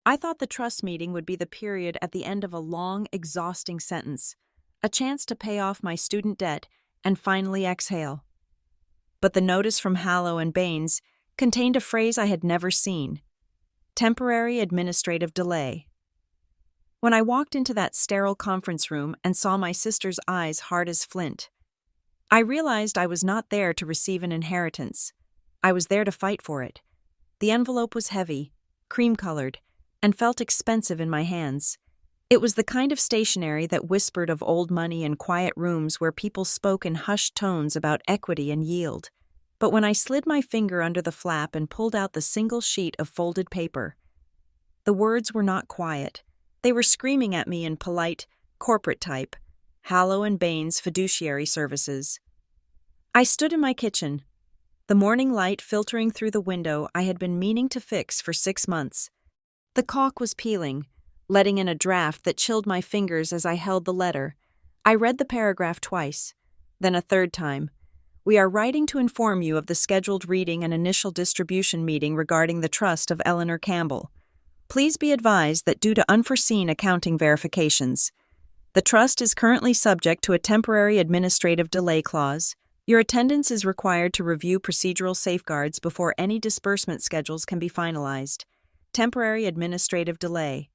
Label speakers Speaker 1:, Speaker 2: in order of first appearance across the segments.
Speaker 1: I thought the trust meeting would be the period at the end of a long, exhausting sentence, a chance to pay off my student debt and finally exhale. But the notice from Hallow and Baines contained a phrase I had never seen: temporary administrative delay. When I walked into that sterile conference room and saw my sister's eyes hard as flint, I realized I was not there to receive an inheritance. I was there to fight for it. The envelope was heavy, cream-colored, and felt expensive in my hands. It was the kind of stationery that whispered of old money in quiet rooms where people spoke in hushed tones about equity and yield. But when I slid my finger under the flap and pulled out the single sheet of folded paper, the words were not quiet. They were screaming at me in polite, corporate type: Hallow and Baines Fiduciary Services. I stood in my kitchen, the morning light filtering through the window I had been meaning to fix for 6 months. The caulk was peeling, letting in a draft that chilled my fingers as I held the letter. I read the paragraph twice, then a third time. We are writing to inform you of the scheduled reading and initial distribution meeting regarding the trust of Eleanor Campbell. Please be advised that due to unforeseen accounting verifications, the trust is currently subject to a temporary administrative delay clause. Your attendance is required to review procedural safeguards before any disbursement schedules can be finalized. Temporary administrative delay.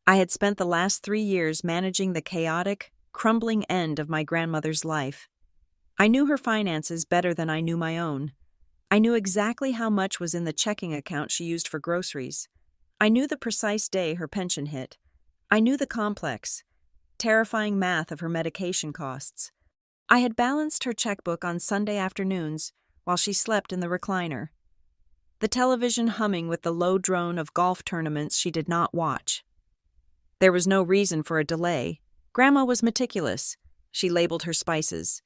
Speaker 1: I had spent the last 3 years managing the chaotic, crumbling end of my grandmother's life. I knew her finances better than I knew my own. I knew exactly how much was in the checking account she used for groceries. I knew the precise day her pension hit. I knew the complex, terrifying math of her medication costs. I had balanced her checkbook on Sunday afternoons while she slept in the recliner, the television humming with the low drone of golf tournaments she did not watch. There was no reason for a delay. Grandma was meticulous. She labeled her spices.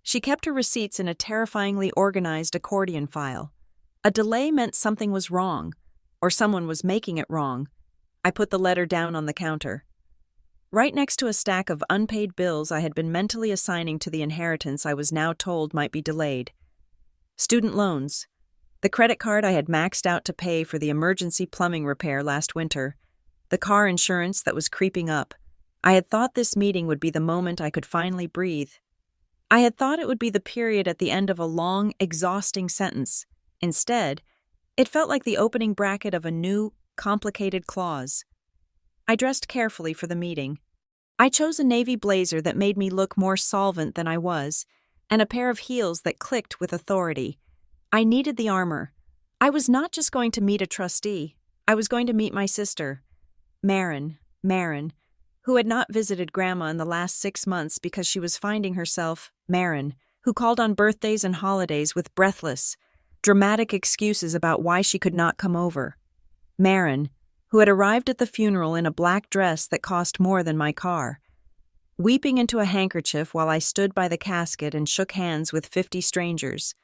Speaker 1: She kept her receipts in a terrifyingly organized accordion file. A delay meant something was wrong, or someone was making it wrong. I put the letter down on the counter, right next to a stack of unpaid bills I had been mentally assigning to the inheritance I was now told might be delayed. Student loans, the credit card I had maxed out to pay for the emergency plumbing repair last winter, the car insurance that was creeping up. I had thought this meeting would be the moment I could finally breathe. I had thought it would be the period at the end of a long, exhausting sentence. Instead, it felt like the opening bracket of a new, complicated clause. I dressed carefully for the meeting. I chose a navy blazer that made me look more solvent than I was, and a pair of heels that clicked with authority. I needed the armor. I was not just going to meet a trustee. I was going to meet my sister, Marin, who had not visited Grandma in the last 6 months because she was finding herself, Marin, who called on birthdays and holidays with breathless, dramatic excuses about why she could not come over. Marin, who had arrived at the funeral in a black dress that cost more than my car, weeping into a handkerchief while I stood by the casket and shook hands with 50 strangers,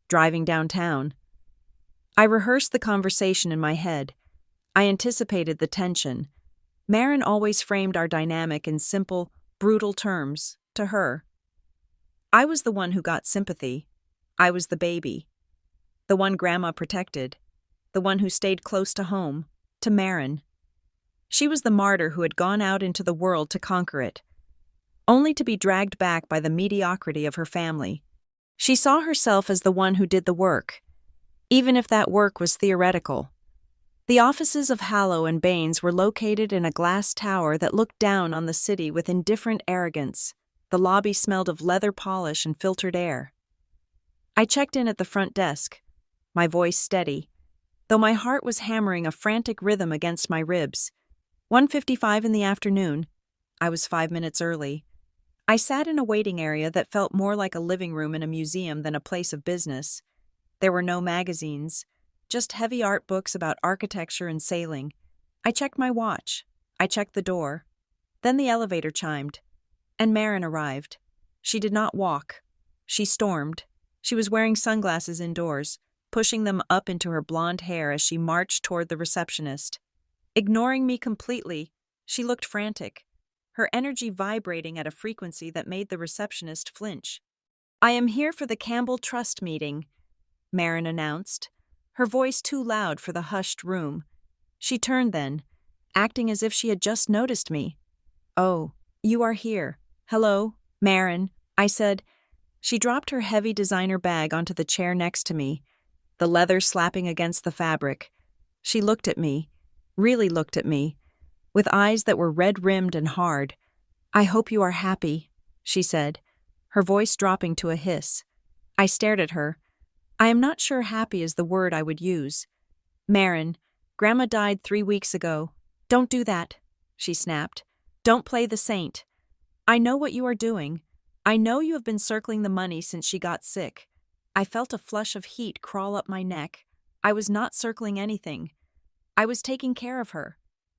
Speaker 1: driving downtown. I rehearsed the conversation in my head. I anticipated the tension. Marin always framed our dynamic in simple, brutal terms, to her. I was the one who got sympathy. I was the baby. The one Grandma protected. The one who stayed close to home, to Marin. She was the martyr who had gone out into the world to conquer it, only to be dragged back by the mediocrity of her family. She saw herself as the one who did the work, even if that work was theoretical. The offices of Hallow and Baines were located in a glass tower that looked down on the city with indifferent arrogance. The lobby smelled of leather polish and filtered air. I checked in at the front desk, my voice steady, though my heart was hammering a frantic rhythm against my ribs. 1:55 in the afternoon. I was 5 minutes early. I sat in a waiting area that felt more like a living room in a museum than a place of business. There were no magazines, just heavy art books about architecture and sailing. I checked my watch. I checked the door. Then the elevator chimed, and Marin arrived. She did not walk. She stormed. She was wearing sunglasses indoors, pushing them up into her blonde hair as she marched toward the receptionist. Ignoring me completely, she looked frantic, her energy vibrating at a frequency that made the receptionist flinch. "I am here for the Campbell Trust meeting," Marin announced, her voice too loud for the hushed room. She turned then, acting as if she had just noticed me. "Oh, you are here. Hello, Marin," I said. She dropped her heavy designer bag onto the chair next to me, the leather slapping against the fabric. She looked at me, really looked at me, with eyes that were red-rimmed and hard. "I hope you are happy," she said, her voice dropping to a hiss. I stared at her. I am not sure happy is the word I would use. "Marin, Grandma died 3 weeks ago. Don't do that," she snapped. "Don't play the saint. I know what you are doing. I know you have been circling the money since she got sick." I felt a flush of heat crawl up my neck. I was not circling anything. I was taking care of her.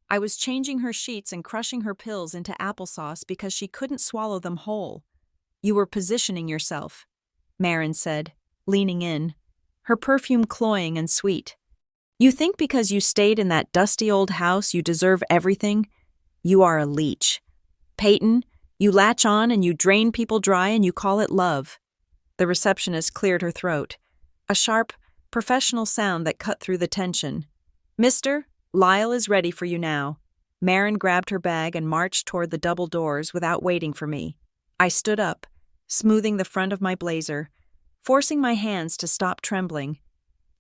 Speaker 1: I was changing her sheets and crushing her pills into applesauce because she couldn't swallow them whole. "You were positioning yourself," Marin said, leaning in, her perfume cloying and sweet. "You think because you stayed in that dusty old house you deserve everything? You are a leech. Peyton, you latch on and you drain people dry and you call it love." The receptionist cleared her throat, a sharp, professional sound that cut through the tension. "Mister, Lyle is ready for you now." Marin grabbed her bag and marched toward the double doors without waiting for me. I stood up, smoothing the front of my blazer, forcing my hands to stop trembling.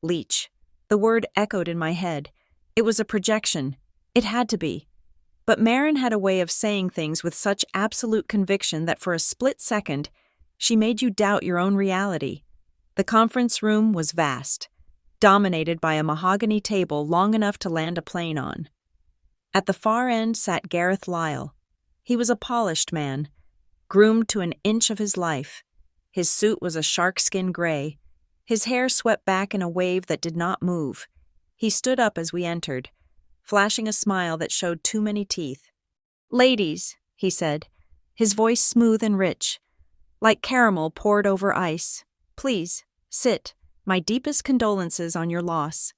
Speaker 1: Leech. The word echoed in my head. It was a projection. It had to be. But Marin had a way of saying things with such absolute conviction that for a split second, she made you doubt your own reality. The conference room was vast, dominated by a mahogany table long enough to land a plane on. At the far end sat Gareth Lyle. He was a polished man, groomed to an inch of his life. His suit was a sharkskin gray. His hair swept back in a wave that did not move. He stood up as we entered, flashing a smile that showed too many teeth. "Ladies," he said, his voice smooth and rich, like caramel poured over ice. "Please, sit. My deepest condolences on your loss."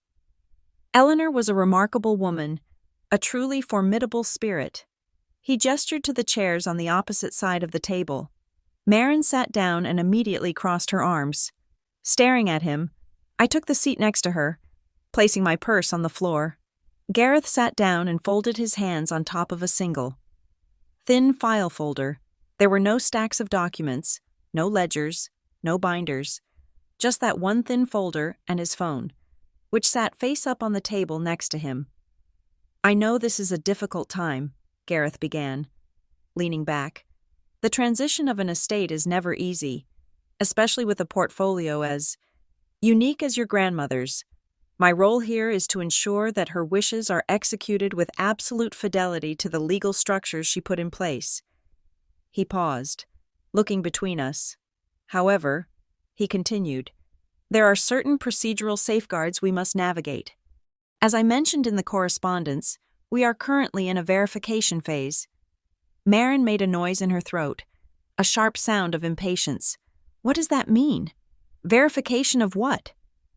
Speaker 1: Eleanor was a remarkable woman, a truly formidable spirit. He gestured to the chairs on the opposite side of the table. Marin sat down and immediately crossed her arms. Staring at him, I took the seat next to her, placing my purse on the floor. Gareth sat down and folded his hands on top of a single, thin file folder. There were no stacks of documents, no ledgers, no binders, just that one thin folder and his phone, which sat face up on the table next to him. "I know this is a difficult time," Gareth began, leaning back. "The transition of an estate is never easy, especially with a portfolio as unique as your grandmother's. My role here is to ensure that her wishes are executed with absolute fidelity to the legal structures she put in place." He paused, looking between us. "However," he continued, "there are certain procedural safeguards we must navigate. As I mentioned in the correspondence, we are currently in a verification phase." Marin made a noise in her throat, a sharp sound of impatience. "What does that mean? Verification of what?"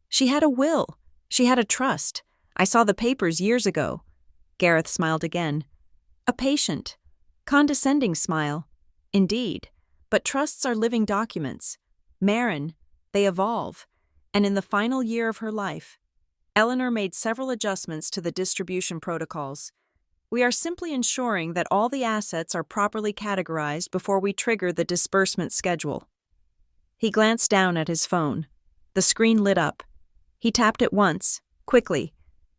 Speaker 1: "She had a will. She had a trust. I saw the papers years ago." Gareth smiled again. A patient, condescending smile. "Indeed, but trusts are living documents. Marin, they evolve, and in the final year of her life, Eleanor made several adjustments to the distribution protocols. We are simply ensuring that all the assets are properly categorized before we trigger the disbursement schedule." He glanced down at his phone. The screen lit up. He tapped it once, quickly,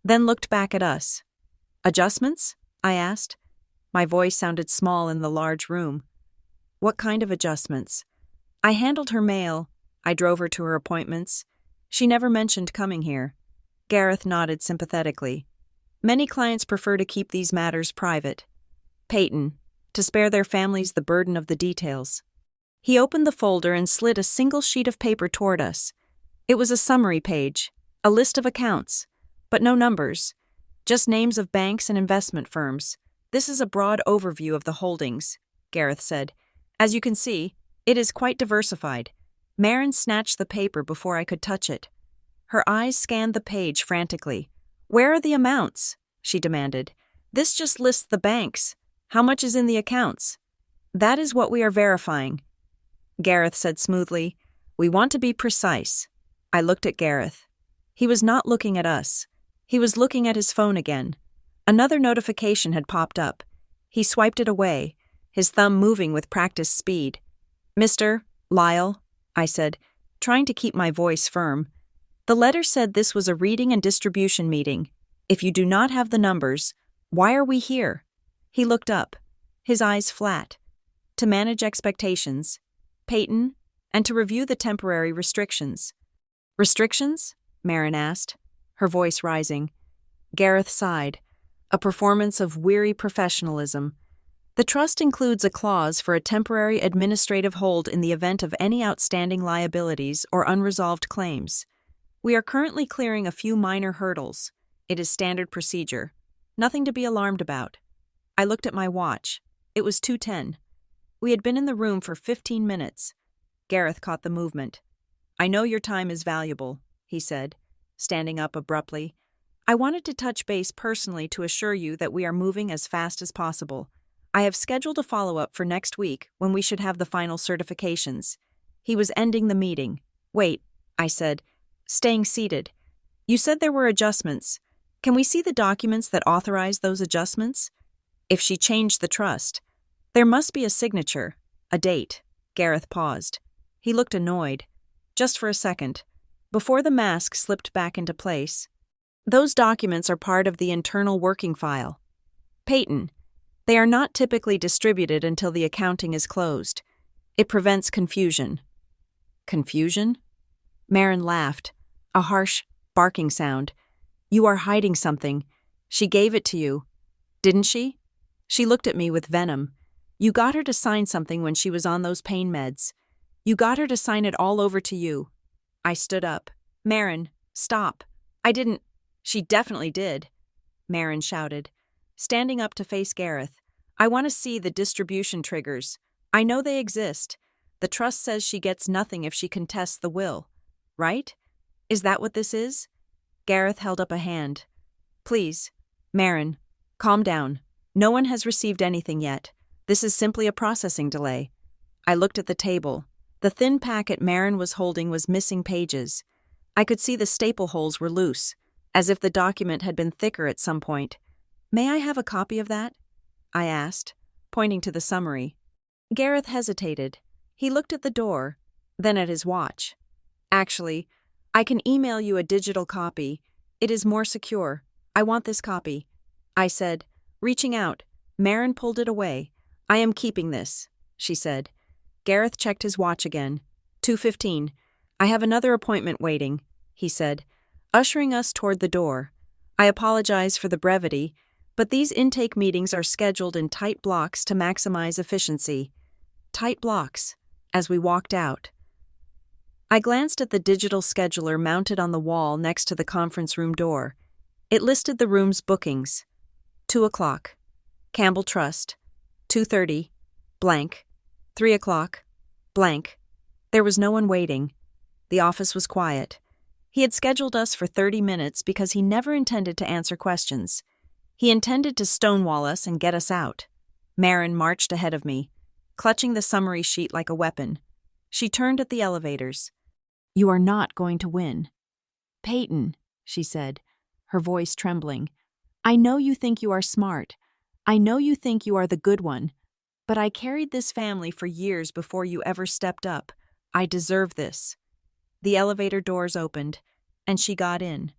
Speaker 1: then looked back at us. "Adjustments?" I asked. My voice sounded small in the large room. "What kind of adjustments?" "I handled her mail. I drove her to her appointments. She never mentioned coming here." Gareth nodded sympathetically. "Many clients prefer to keep these matters private. Peyton, to spare their families the burden of the details." He opened the folder and slid a single sheet of paper toward us. It was a summary page, a list of accounts, but no numbers, just names of banks and investment firms. "This is a broad overview of the holdings," Gareth said. "As you can see, it is quite diversified." Marin snatched the paper before I could touch it. Her eyes scanned the page frantically. "Where are the amounts?" she demanded. "This just lists the banks. How much is in the accounts?" "That is what we are verifying," Gareth said smoothly. "We want to be precise." I looked at Gareth. He was not looking at us. He was looking at his phone again. Another notification had popped up. He swiped it away, his thumb moving with practiced speed. "Mr. Lyle," I said, trying to keep my voice firm. "The letter said this was a reading and distribution meeting. If you do not have the numbers, why are we here?" He looked up, his eyes flat. "To manage expectations, Peyton, and to review the temporary restrictions." "Restrictions?" Marin asked, her voice rising. Gareth sighed, a performance of weary professionalism. "The trust includes a clause for a temporary administrative hold in the event of any outstanding liabilities or unresolved claims. We are currently clearing a few minor hurdles. It is standard procedure. Nothing to be alarmed about." I looked at my watch. It was 2:10. We had been in the room for 15 minutes. Gareth caught the movement. "I know your time is valuable," he said, standing up abruptly. "I wanted to touch base personally to assure you that we are moving as fast as possible. I have scheduled a follow-up for next week when we should have the final certifications." He was ending the meeting. "Wait," I said, staying seated. "You said there were adjustments. Can we see the documents that authorize those adjustments?" "If she changed the trust, there must be a signature, a date." Gareth paused. He looked annoyed. Just for a second, before the mask slipped back into place. "Those documents are part of the internal working file. Peyton, they are not typically distributed until the accounting is closed. It prevents confusion." "Confusion?" Marin laughed, a harsh, barking sound. "You are hiding something. She gave it to you, didn't she?" She looked at me with venom. "You got her to sign something when she was on those pain meds. You got her to sign it all over to you." I stood up. "Marin, stop. I didn't—" "She definitely did," Marin shouted, standing up to face Gareth. "I want to see the distribution triggers. I know they exist. The trust says she gets nothing if she contests the will. Right? Is that what this is?" Gareth held up a hand. "Please, Marin, calm down. No one has received anything yet. This is simply a processing delay." I looked at the table. The thin packet Marin was holding was missing pages. I could see the staple holes were loose, as if the document had been thicker at some point. "May I have a copy of that?" I asked, pointing to the summary. Gareth hesitated. He looked at the door, then at his watch. "Actually, I can email you a digital copy. It is more secure. I want this copy," I said, reaching out. Marin pulled it away. "I am keeping this," she said. Gareth checked his watch again. 2:15. "I have another appointment waiting," he said, ushering us toward the door. "I apologize for the brevity, but these intake meetings are scheduled in tight blocks to maximize efficiency." Tight blocks, as we walked out. I glanced at the digital scheduler mounted on the wall next to the conference room door. It listed the room's bookings. 2 o'clock. Campbell Trust. 2:30. Blank. 3 o'clock. Blank. There was no one waiting. The office was quiet. He had scheduled us for 30 minutes because he never intended to answer questions. He intended to stonewall us and get us out. Marin marched ahead of me, clutching the summary sheet like a weapon. She turned at the elevators. "You are not going to win." "Peyton," she said, her voice trembling, "I know you think you are smart. I know you think you are the good one. But I carried this family for years before you ever stepped up. I deserve this." The elevator doors opened, and she got in.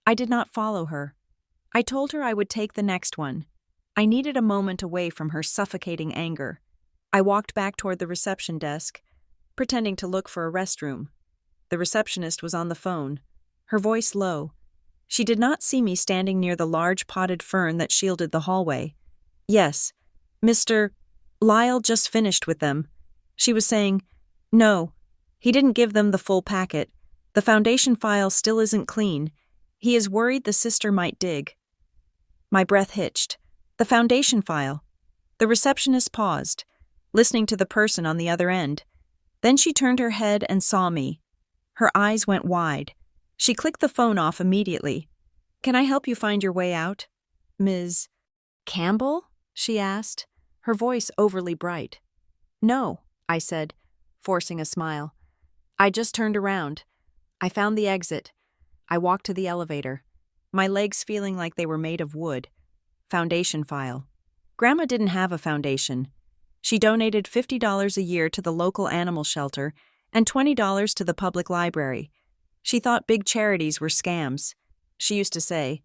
Speaker 1: I did not follow her. I told her I would take the next one. I needed a moment away from her suffocating anger. I walked back toward the reception desk, pretending to look for a restroom. The receptionist was on the phone, her voice low. She did not see me standing near the large potted fern that shielded the hallway. "Yes, Mr. Lyle just finished with them." She was saying, "No, he didn't give them the full packet. The foundation file still isn't clean. He is worried the sister might dig." My breath hitched. The foundation file. The receptionist paused, listening to the person on the other end. Then she turned her head and saw me. Her eyes went wide. She clicked the phone off immediately. "Can I help you find your way out?" "Ms. Campbell?" she asked, her voice overly bright. "No," I said, forcing a smile. "I just turned around. I found the exit. I walked to the elevator." my legs feeling like they were made of wood. Foundation file. Grandma didn't have a foundation. She donated $50 a year to the local animal shelter and $20 to the public library. She thought big charities were scams. She used to say,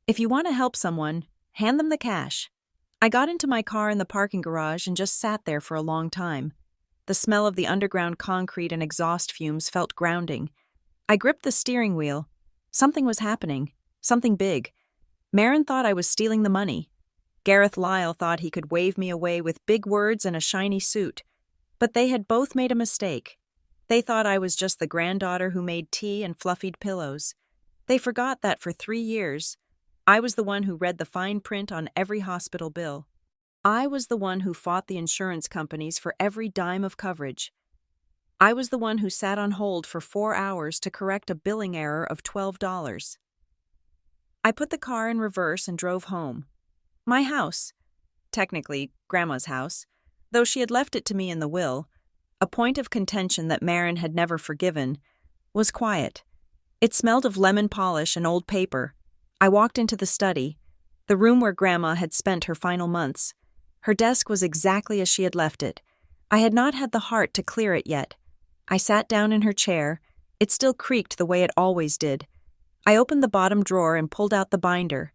Speaker 1: "If you want to help someone, hand them the cash." I got into my car in the parking garage and just sat there for a long time. The smell of the underground concrete and exhaust fumes felt grounding. I gripped the steering wheel. Something was happening. Something big. Marin thought I was stealing the money. Gareth Lyle thought he could wave me away with big words and a shiny suit. But they had both made a mistake. They thought I was just the granddaughter who made tea and fluffied pillows. They forgot that for 3 years, I was the one who read the fine print on every hospital bill. I was the one who fought the insurance companies for every dime of coverage. I was the one who sat on hold for 4 hours to correct a billing error of $12. I put the car in reverse and drove home. My house, technically Grandma's house, though she had left it to me in the will, a point of contention that Marin had never forgiven, was quiet. It smelled of lemon polish and old paper. I walked into the study, the room where Grandma had spent her final months. Her desk was exactly as she had left it. I had not had the heart to clear it yet. I sat down in her chair. It still creaked the way it always did. I opened the bottom drawer and pulled out the binder.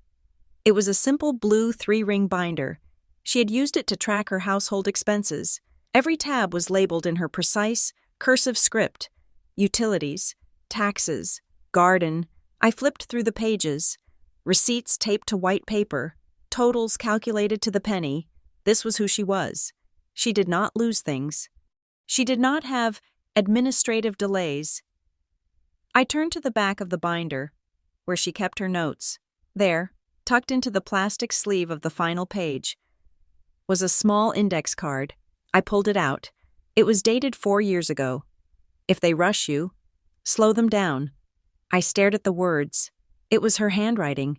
Speaker 1: It was a simple blue 3-ring binder. She had used it to track her household expenses. Every tab was labeled in her precise, cursive script. Utilities, taxes, garden. I flipped through the pages. Receipts taped to white paper. Totals calculated to the penny. This was who she was. She did not lose things. She did not have administrative delays. I turned to the back of the binder, where she kept her notes. There, tucked into the plastic sleeve of the final page, was a small index card. I pulled it out. It was dated 4 years ago. "If they rush you, slow them down." I stared at the words. It was her handwriting.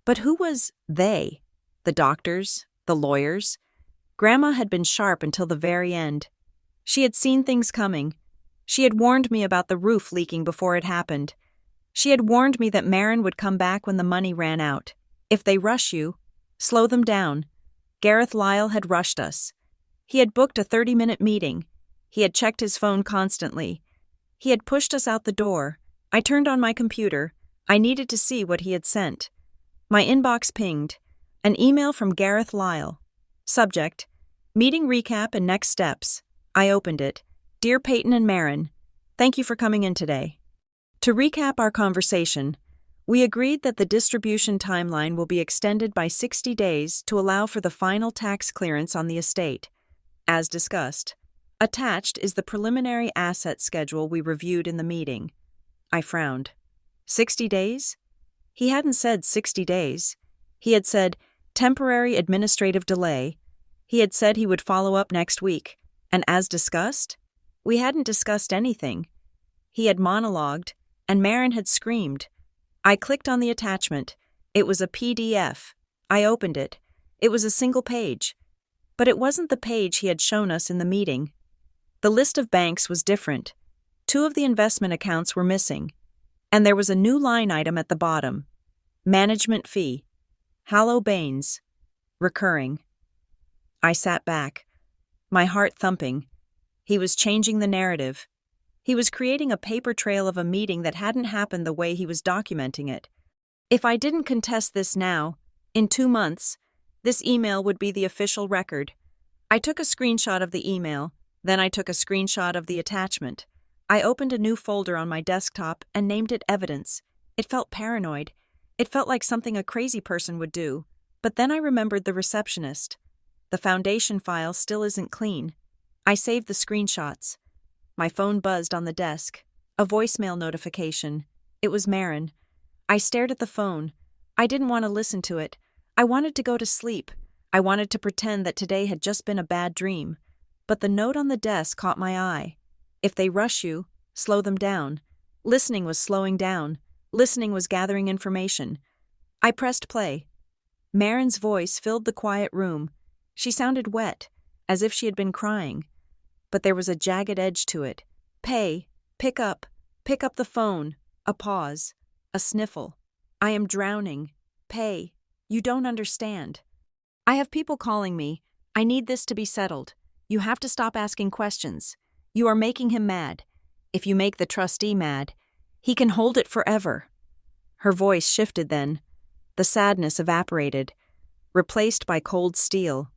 Speaker 1: But who was they? The doctors? The lawyers? Grandma had been sharp until the very end. She had seen things coming. She had warned me about the roof leaking before it happened. She had warned me that Marin would come back when the money ran out. If they rush you, slow them down. Gareth Lyle had rushed us. He had booked a 30-minute meeting. He had checked his phone constantly. He had pushed us out the door. I turned on my computer. I needed to see what he had sent. My inbox pinged. An email from Gareth Lyle. Subject: Meeting recap and next steps. I opened it. Dear Peyton and Marin, thank you for coming in today. To recap our conversation, we agreed that the distribution timeline will be extended by 60 days to allow for the final tax clearance on the estate. As discussed, attached is the preliminary asset schedule we reviewed in the meeting. I frowned. 60 days? He hadn't said 60 days. He had said temporary administrative delay. He had said he would follow up next week. And as discussed, we hadn't discussed anything. He had monologued, and Marin had screamed. I clicked on the attachment. It was a PDF. I opened it. It was a single page. But it wasn't the page he had shown us in the meeting. The list of banks was different. 2 of the investment accounts were missing. And there was a new line item at the bottom. Management fee. Hallow Baines. Recurring. I sat back, my heart thumping. He was changing the narrative. He was creating a paper trail of a meeting that hadn't happened the way he was documenting it. If I didn't contest this now, in 2 months, this email would be the official record. I took a screenshot of the email, then I took a screenshot of the attachment. I opened a new folder on my desktop and named it Evidence. It felt paranoid. It felt like something a crazy person would do. But then I remembered the receptionist. The foundation file still isn't clean. I saved the screenshots. My phone buzzed on the desk. A voicemail notification. It was Marin. I stared at the phone. I didn't want to listen to it. I wanted to go to sleep. I wanted to pretend that today had just been a bad dream. But the note on the desk caught my eye. If they rush you, slow them down. Listening was slowing down. Listening was gathering information. I pressed play. Marin's voice filled the quiet room. She sounded wet, as if she had been crying. But there was a jagged edge to it. Pay, pick up the phone, a pause, a sniffle. I am drowning. Pay. You don't understand. I have people calling me. I need this to be settled. You have to stop asking questions. You are making him mad. If you make the trustee mad, he can hold it forever. Her voice shifted then. The sadness evaporated, replaced by cold steel.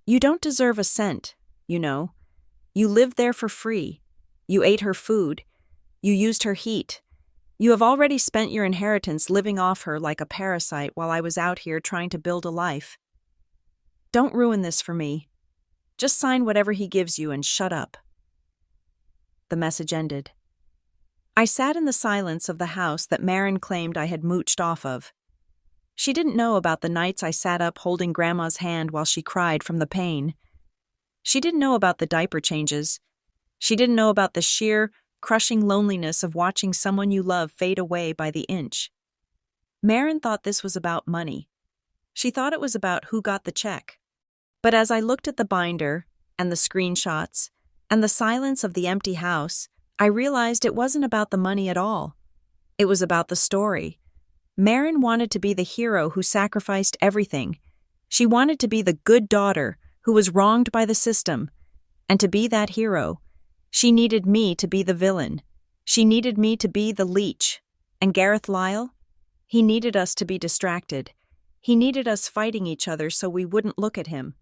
Speaker 1: You don't deserve a cent, you know. You lived there for free. You ate her food. You used her heat. You have already spent your inheritance living off her like a parasite while I was out here trying to build a life. Don't ruin this for me. Just sign whatever he gives you and shut up. The message ended. I sat in the silence of the house that Marin claimed I had mooched off of. She didn't know about the nights I sat up holding Grandma's hand while she cried from the pain. She didn't know about the diaper changes. She didn't know about the sheer, crushing loneliness of watching someone you love fade away by the inch. Marin thought this was about money. She thought it was about who got the check. But as I looked at the binder, and the screenshots, and the silence of the empty house, I realized it wasn't about the money at all. It was about the story. Marin wanted to be the hero who sacrificed everything. She wanted to be the good daughter who was wronged by the system. And to be that hero, she needed me to be the villain. She needed me to be the Leech. And Gareth Lyle? He needed us to be distracted. He needed us fighting each other so we wouldn't look at him.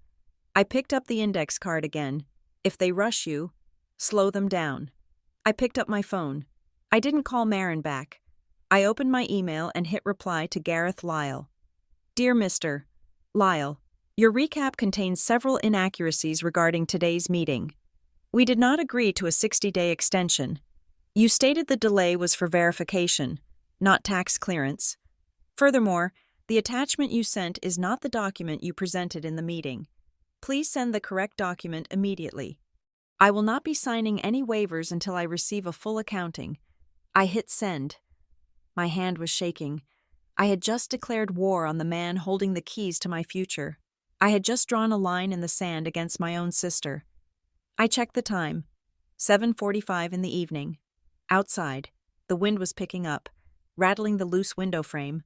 Speaker 1: I picked up the index card again. If they rush you, slow them down. I picked up my phone. I didn't call Marin back. I opened my email and hit reply to Gareth Lyle. Dear Mr. Lyle, your recap contains several inaccuracies regarding today's meeting. We did not agree to a 60-day extension. You stated the delay was for verification, not tax clearance. Furthermore, the attachment you sent is not the document you presented in the meeting. Please send the correct document immediately. I will not be signing any waivers until I receive a full accounting. I hit send. My hand was shaking. I had just declared war on the man holding the keys to my future. I had just drawn a line in the sand against my own sister. I checked the time. 7:45 in the evening. Outside, the wind was picking up, rattling the loose window frame.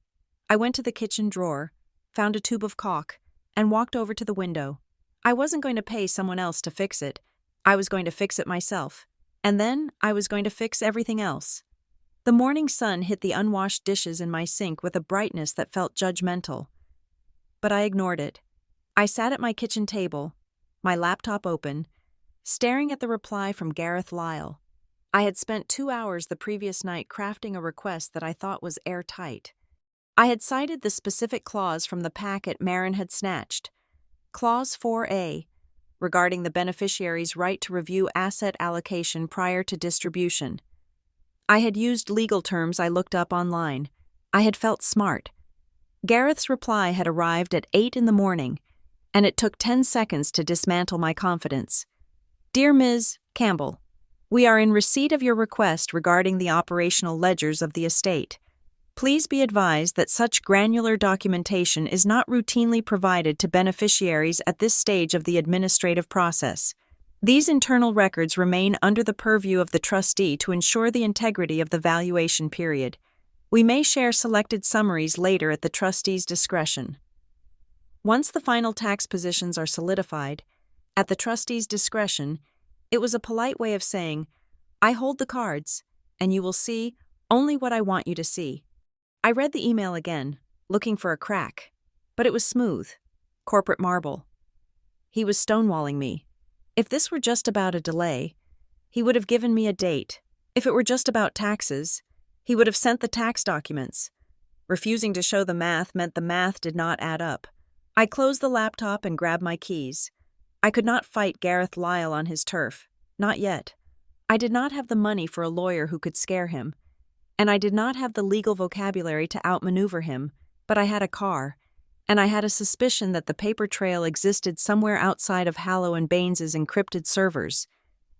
Speaker 1: I went to the kitchen drawer, found a tube of caulk, and walked over to the window. I wasn't going to pay someone else to fix it. I was going to fix it myself. And then I was going to fix everything else. The morning sun hit the unwashed dishes in my sink with a brightness that felt judgmental. But I ignored it. I sat at my kitchen table, my laptop open, staring at the reply from Gareth Lyle. I had spent 2 hours the previous night crafting a request that I thought was airtight. I had cited the specific clause from the packet Marin had snatched. Clause 4A, regarding the beneficiary's right to review asset allocation prior to distribution. I had used legal terms I looked up online. I had felt smart. Gareth's reply had arrived at 8 in the morning, and it took 10 seconds to dismantle my confidence. Dear Ms. Campbell, we are in receipt of your request regarding the operational ledgers of the estate. Please be advised that such granular documentation is not routinely provided to beneficiaries at this stage of the administrative process. These internal records remain under the purview of the trustee to ensure the integrity of the valuation period. We may share selected summaries later at the trustee's discretion. Once the final tax positions are solidified, at the trustee's discretion, it was a polite way of saying, I hold the cards, and you will see only what I want you to see. I read the email again, looking for a crack, but it was smooth, corporate marble. He was stonewalling me. If this were just about a delay, he would have given me a date. If it were just about taxes, he would have sent the tax documents. Refusing to show the math meant the math did not add up. I closed the laptop and grabbed my keys. I could not fight Gareth Lyle on his turf. Not yet. I did not have the money for a lawyer who could scare him. And I did not have the legal vocabulary to outmaneuver him, but I had a car, and I had a suspicion that the paper trail existed somewhere outside of Hallow and Baines's encrypted servers.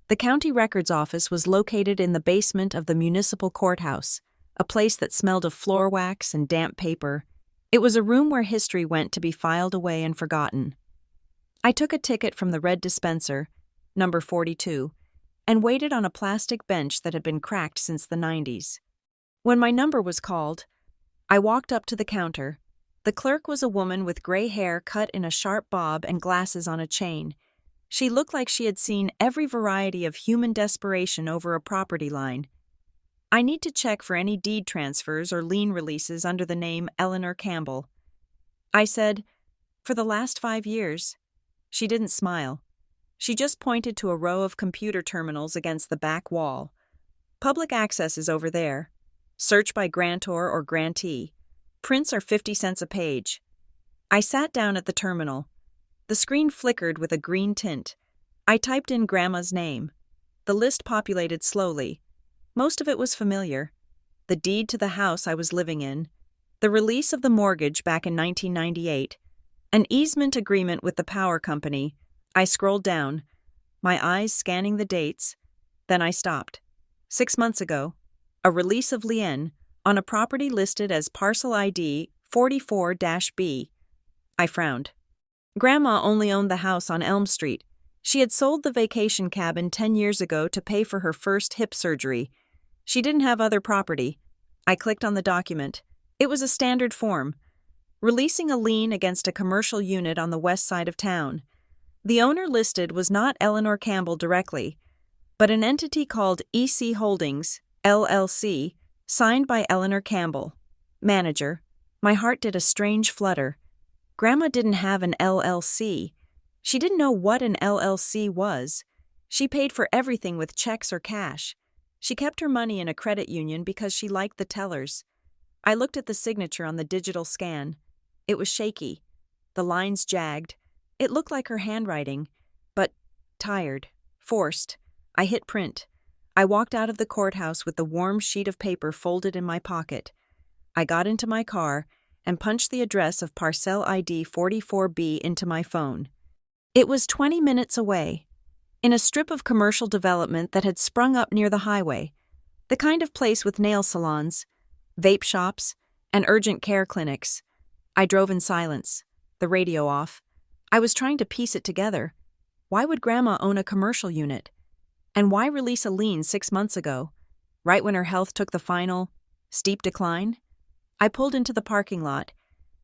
Speaker 1: The county records office was located in the basement of the municipal courthouse, a place that smelled of floor wax and damp paper. It was a room where history went to be filed away and forgotten. I took a ticket from the red dispenser, number 42, and waited on a plastic bench that had been cracked since the 90s. When my number was called, I walked up to the counter. The clerk was a woman with gray hair cut in a sharp bob and glasses on a chain. She looked like she had seen every variety of human desperation over a property line. I need to check for any deed transfers or lien releases under the name Eleanor Campbell. I said, "For the last 5 years." She didn't smile. She just pointed to a row of computer terminals against the back wall. "Public access is over there. Search by grantor or grantee. Prints are 50 cents a page." I sat down at the terminal. The screen flickered with a green tint. I typed in Grandma's name. The list populated slowly. Most of it was familiar. The deed to the house I was living in, the release of the mortgage back in 1998, an easement agreement with the power company. I scrolled down, my eyes scanning the dates. Then I stopped. 6 months ago, a release of lien on a property listed as parcel ID 44-B. I frowned. Grandma only owned the house on Elm Street. She had sold the vacation cabin 10 years ago to pay for her first hip surgery. She didn't have other property. I clicked on the document. It was a standard form, releasing a lien against a commercial unit on the west side of town. The owner listed was not Eleanor Campbell directly, but an entity called EC Holdings, LLC, signed by Eleanor Campbell. Manager. My heart did a strange flutter. Grandma didn't have an LLC. She didn't know what an LLC was. She paid for everything with checks or cash. She kept her money in a credit union because she liked the tellers. I looked at the signature on the digital scan. It was shaky. The lines jagged. It looked like her handwriting, but tired, forced. I hit print. I walked out of the courthouse with the warm sheet of paper folded in my pocket. I got into my car and punched the address of parcel ID 44B into my phone. It was 20 minutes away, in a strip of commercial development that had sprung up near the highway, the kind of place with nail salons, vape shops, and urgent care clinics. I drove in silence, the radio off. I was trying to piece it together. Why would Grandma own a commercial unit? And why release a lien 6 months ago, right when her health took the final, steep decline? I pulled into the parking lot.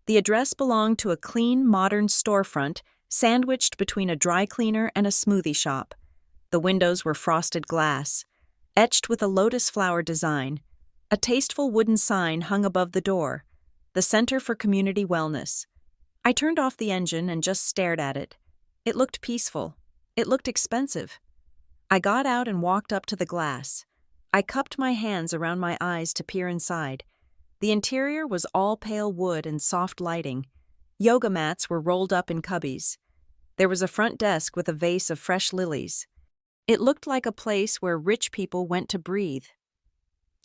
Speaker 1: The address belonged to a clean, modern storefront sandwiched between a dry cleaner and a smoothie shop. The windows were frosted glass, etched with a lotus flower design. A tasteful wooden sign hung above the door, the Center for Community Wellness. I turned off the engine and just stared at it. It looked peaceful. It looked expensive. I got out and walked up to the glass. I cupped my hands around my eyes to peer inside. The interior was all pale wood and soft lighting. Yoga mats were rolled up in cubbies. There was a front desk with a vase of fresh lilies. It looked like a place where rich people went to breathe.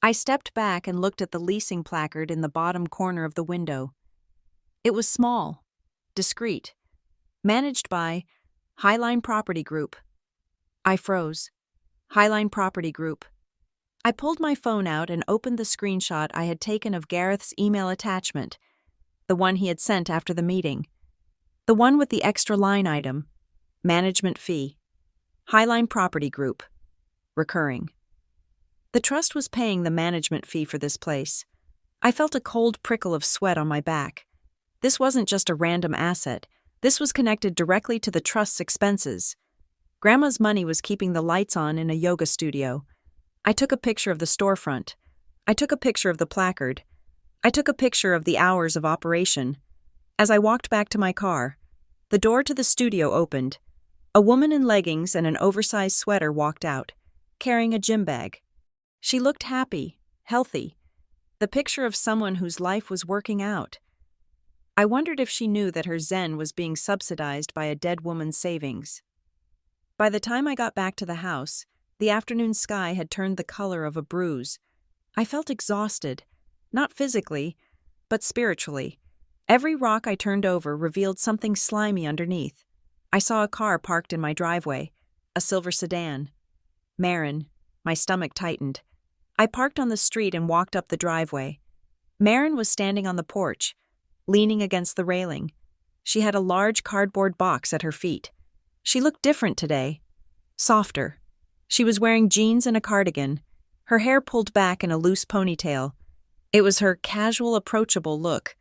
Speaker 1: I stepped back and looked at the leasing placard in the bottom corner of the window. It was small, discreet, managed by Highline Property Group. I froze. Highline Property Group. I pulled my phone out and opened the screenshot I had taken of Gareth's email attachment, the one he had sent after the meeting. The one with the extra line item, management fee. Highline Property Group. Recurring. The trust was paying the management fee for this place. I felt a cold prickle of sweat on my back. This wasn't just a random asset. This was connected directly to the trust's expenses. Grandma's money was keeping the lights on in a yoga studio. I took a picture of the storefront. I took a picture of the placard. I took a picture of the hours of operation. As I walked back to my car, the door to the studio opened. A woman in leggings and an oversized sweater walked out, carrying a gym bag. She looked happy, healthy, the picture of someone whose life was working out. I wondered if she knew that her Zen was being subsidized by a dead woman's savings. By the time I got back to the house, the afternoon sky had turned the color of a bruise. I felt exhausted, not physically, but spiritually. Every rock I turned over revealed something slimy underneath. I saw a car parked in my driveway, a silver sedan. Marin. My stomach tightened. I parked on the street and walked up the driveway. Marin was standing on the porch, leaning against the railing. She had a large cardboard box at her feet. She looked different today, softer. She was wearing jeans and a cardigan, her hair pulled back in a loose ponytail. It was her casual, approachable look,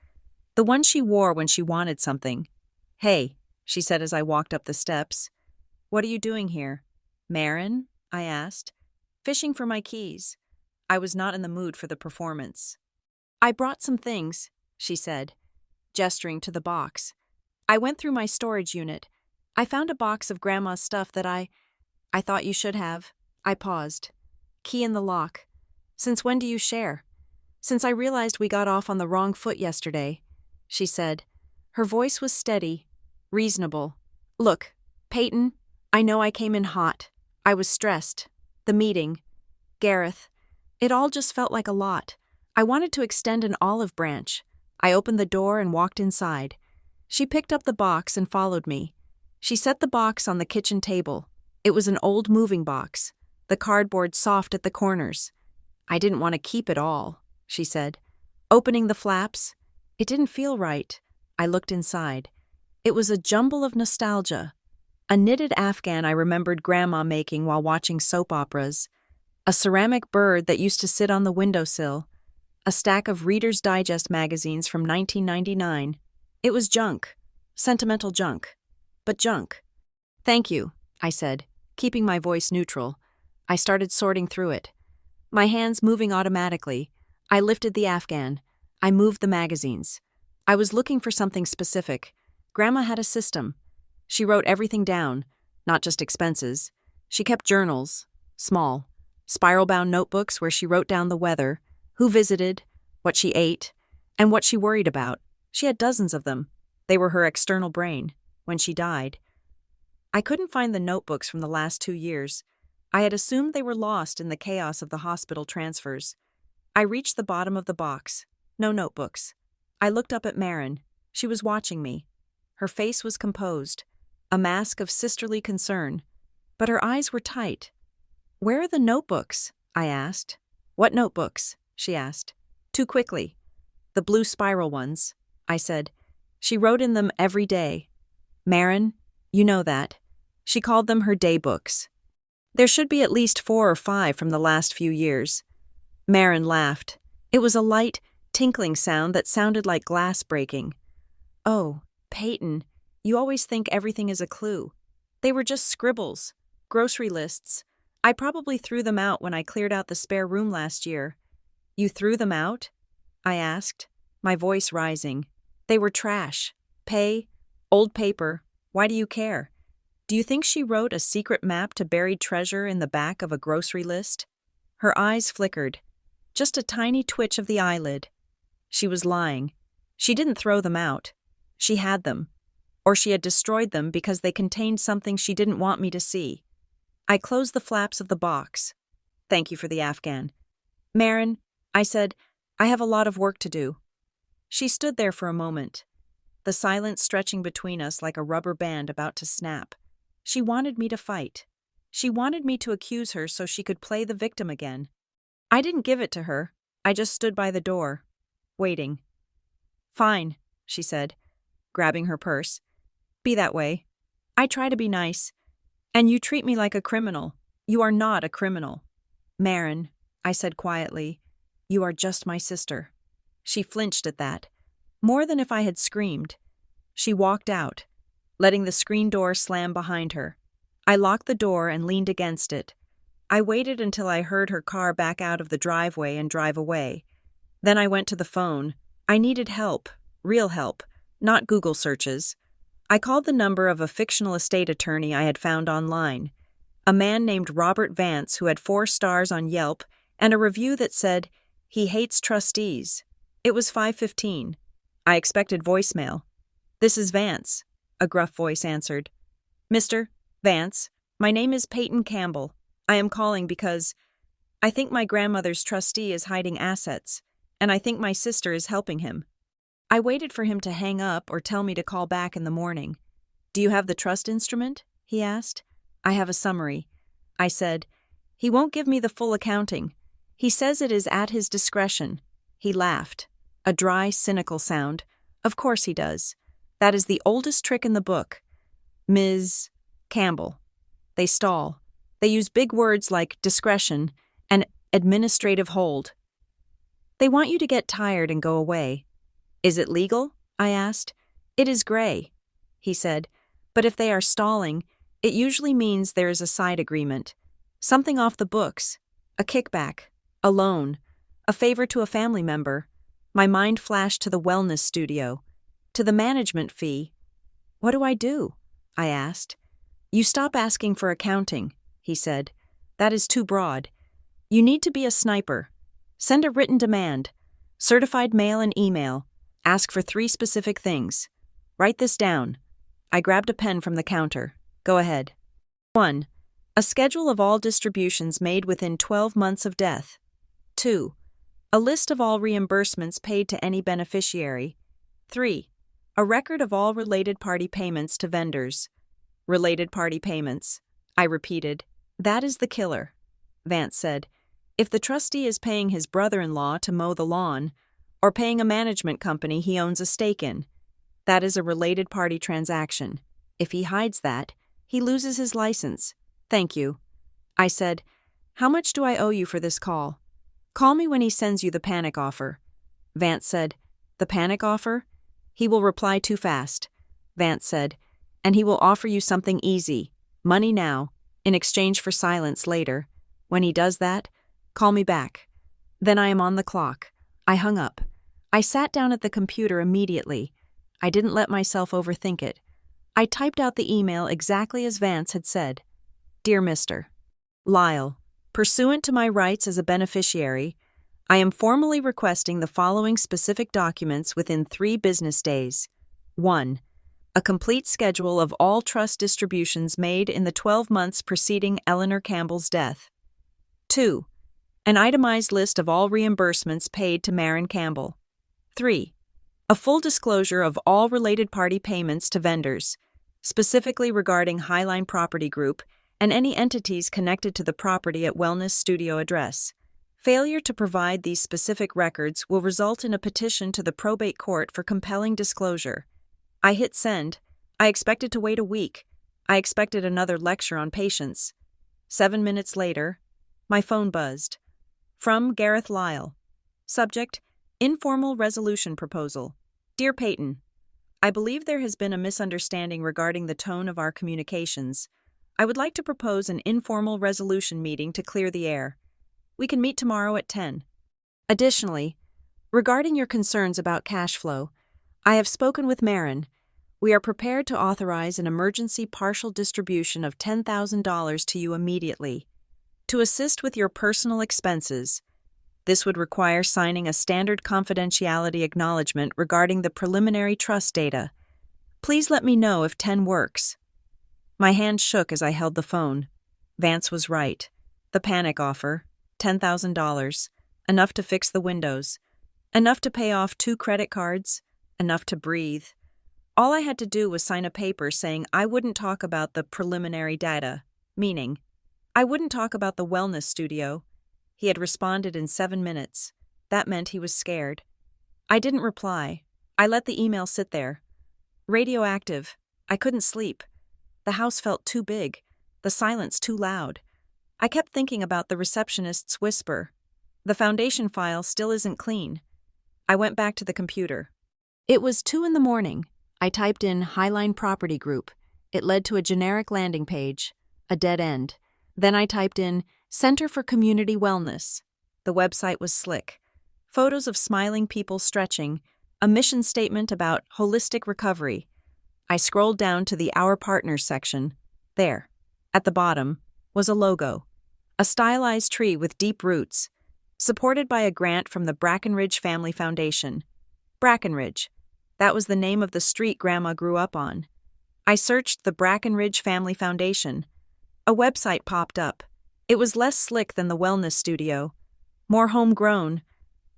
Speaker 1: the one she wore when she wanted something. "Hey," she said as I walked up the steps. "What are you doing here?" "Marin?" I asked. "Fishing for my keys." I was not in the mood for the performance. "I brought some things," she said, gesturing to the box. "I went through my storage unit. I found a box of Grandma's stuff that I thought you should have." I paused. "Key in the lock. Since when do you share?" "Since I realized we got off on the wrong foot yesterday," she said. Her voice was steady, reasonable. "Look, Peyton, I know I came in hot. I was stressed. The meeting. Gareth. It all just felt like a lot. I wanted to extend an olive branch. I opened the door and walked inside. She picked up the box and followed me. She set the box on the kitchen table. It was an old moving box, the cardboard soft at the corners. "I didn't want to keep it all," she said. Opening the flaps, it didn't feel right. I looked inside. It was a jumble of nostalgia. A knitted afghan I remembered Grandma making while watching soap operas. A ceramic bird that used to sit on the windowsill. A stack of Reader's Digest magazines from 1999. It was junk. Sentimental junk. But junk. "Thank you," I said, keeping my voice neutral. I started sorting through it. My hands moving automatically. I lifted the afghan. I moved the magazines. I was looking for something specific. Grandma had a system. She wrote everything down, not just expenses. She kept journals, small, spiral-bound notebooks where she wrote down the weather, who visited, what she ate, and what she worried about. She had dozens of them. They were her external brain. When she died, I couldn't find the notebooks from the last 2 years. I had assumed they were lost in the chaos of the hospital transfers. I reached the bottom of the box. No notebooks. I looked up at Marin. She was watching me. Her face was composed, a mask of sisterly concern, but her eyes were tight. "Where are the notebooks?" I asked. "What notebooks?" she asked. Too quickly. "The blue spiral ones," I said. "She wrote in them every day. Marin, you know that. She called them her day books. There should be at least 4 or 5 from the last few years." Marin laughed. It was a light, tinkling sound that sounded like glass breaking. "Oh, Peyton, you always think everything is a clue. They were just scribbles, grocery lists. I probably threw them out when I cleared out the spare room last year." "You threw them out?" I asked, my voice rising. "They were trash. Pay, old paper. Why do you care? Do you think she wrote a secret map to buried treasure in the back of a grocery list?" Her eyes flickered. Just a tiny twitch of the eyelid. She was lying. She didn't throw them out. She had them. Or she had destroyed them because they contained something she didn't want me to see. I closed the flaps of the box. "Thank you for the afghan." "Marin," I said, "I have a lot of work to do." She stood there for a moment, the silence stretching between us like a rubber band about to snap. She wanted me to fight. She wanted me to accuse her so she could play the victim again. I didn't give it to her. I just stood by the door, waiting. "Fine," she said, grabbing her purse. "Be that way. I try to be nice. And you treat me like a criminal. You are not a criminal." "Marin," I said quietly, "you are just my sister." She flinched at that, more than if I had screamed. She walked out, letting the screen door slam behind her. I locked the door and leaned against it. I waited until I heard her car back out of the driveway and drive away. Then I went to the phone. I needed help, real help, not Google searches. I called the number of a fictional estate attorney I had found online, a man named Robert Vance who had 4 stars on Yelp and a review that said, "He hates trustees." It was 5:15. I expected voicemail. "This is Vance," a gruff voice answered. "Mr. Vance, my name is Peyton Campbell. I am calling because I think my grandmother's trustee is hiding assets, and I think my sister is helping him." I waited for him to hang up or tell me to call back in the morning. "Do you have the trust instrument?" he asked. "I have a summary." I said, "He won't give me the full accounting. He says it is at his discretion." He laughed, a dry, cynical sound. "Of course he does. That is the oldest trick in the book. Ms. Campbell." They stall. They use big words like discretion and administrative hold. They want you to get tired and go away. Is it legal? I asked. It is gray, he said, but if they are stalling, it usually means there is a side agreement. Something off the books, a kickback, a loan, a favor to a family member. My mind flashed to the wellness studio, to the management fee. What do I do? I asked. You stop asking for accounting, he said. That is too broad. You need to be a sniper. Send a written demand, certified mail and email. Ask for 3 specific things. Write this down. I grabbed a pen from the counter. Go ahead. 1. A schedule of all distributions made within 12 months of death. 2. A list of all reimbursements paid to any beneficiary. 3. A record of all related party payments to vendors. Related party payments. I repeated. That is the killer, Vance said. If the trustee is paying his brother-in-law to mow the lawn, or paying a management company he owns a stake in, that is a related party transaction. If he hides that, he loses his license. Thank you. I said, how much do I owe you for this call? Call me when he sends you the panic offer. Vance said, the panic offer? He will reply too fast, Vance said, and he will offer you something easy, money now, in exchange for silence later. When he does that, call me back. Then I am on the clock. I hung up. I sat down at the computer immediately. I didn't let myself overthink it. I typed out the email exactly as Vance had said. Dear Mr. Lyle, pursuant to my rights as a beneficiary, I am formally requesting the following specific documents within 3 business days. 1. A complete schedule of all trust distributions made in the 12 months preceding Eleanor Campbell's death. 2. An itemized list of all reimbursements paid to Marin Campbell. 3. A full disclosure of all related party payments to vendors, specifically regarding Highline Property Group and any entities connected to the property at Wellness Studio address. Failure to provide these specific records will result in a petition to the probate court for compelling disclosure. I hit send. I expected to wait a week. I expected another lecture on patience. 7 minutes later, my phone buzzed. From Gareth Lyle. Subject, Informal Resolution Proposal. Dear Peyton, I believe there has been a misunderstanding regarding the tone of our communications. I would like to propose an informal resolution meeting to clear the air. We can meet tomorrow at 10. Additionally, regarding your concerns about cash flow, I have spoken with Marin. We are prepared to authorize an emergency partial distribution of $10,000 to you immediately. To assist with your personal expenses, this would require signing a standard confidentiality acknowledgement regarding the preliminary trust data. Please let me know if 10 works. My hand shook as I held the phone. Vance was right. The panic offer, $10,000, enough to fix the windows, enough to pay off 2 credit cards, enough to breathe. All I had to do was sign a paper saying I wouldn't talk about the preliminary data, meaning I wouldn't talk about the wellness studio. He had responded in 7 minutes. That meant he was scared. I didn't reply. I let the email sit there. Radioactive. I couldn't sleep. The house felt too big, the silence too loud. I kept thinking about the receptionist's whisper. The foundation file still isn't clean. I went back to the computer. It was 2 a.m. I typed in Highline Property Group. It led to a generic landing page, a dead end. Then I typed in Center for Community Wellness. The website was slick. Photos of smiling people stretching, a mission statement about holistic recovery. I scrolled down to the Our Partners section. There, at the bottom, was a logo. A stylized tree with deep roots, supported by a grant from the Brackenridge Family Foundation. Brackenridge. That was the name of the street Grandma grew up on. I searched the Brackenridge Family Foundation. A website popped up. It was less slick than the wellness studio, more homegrown.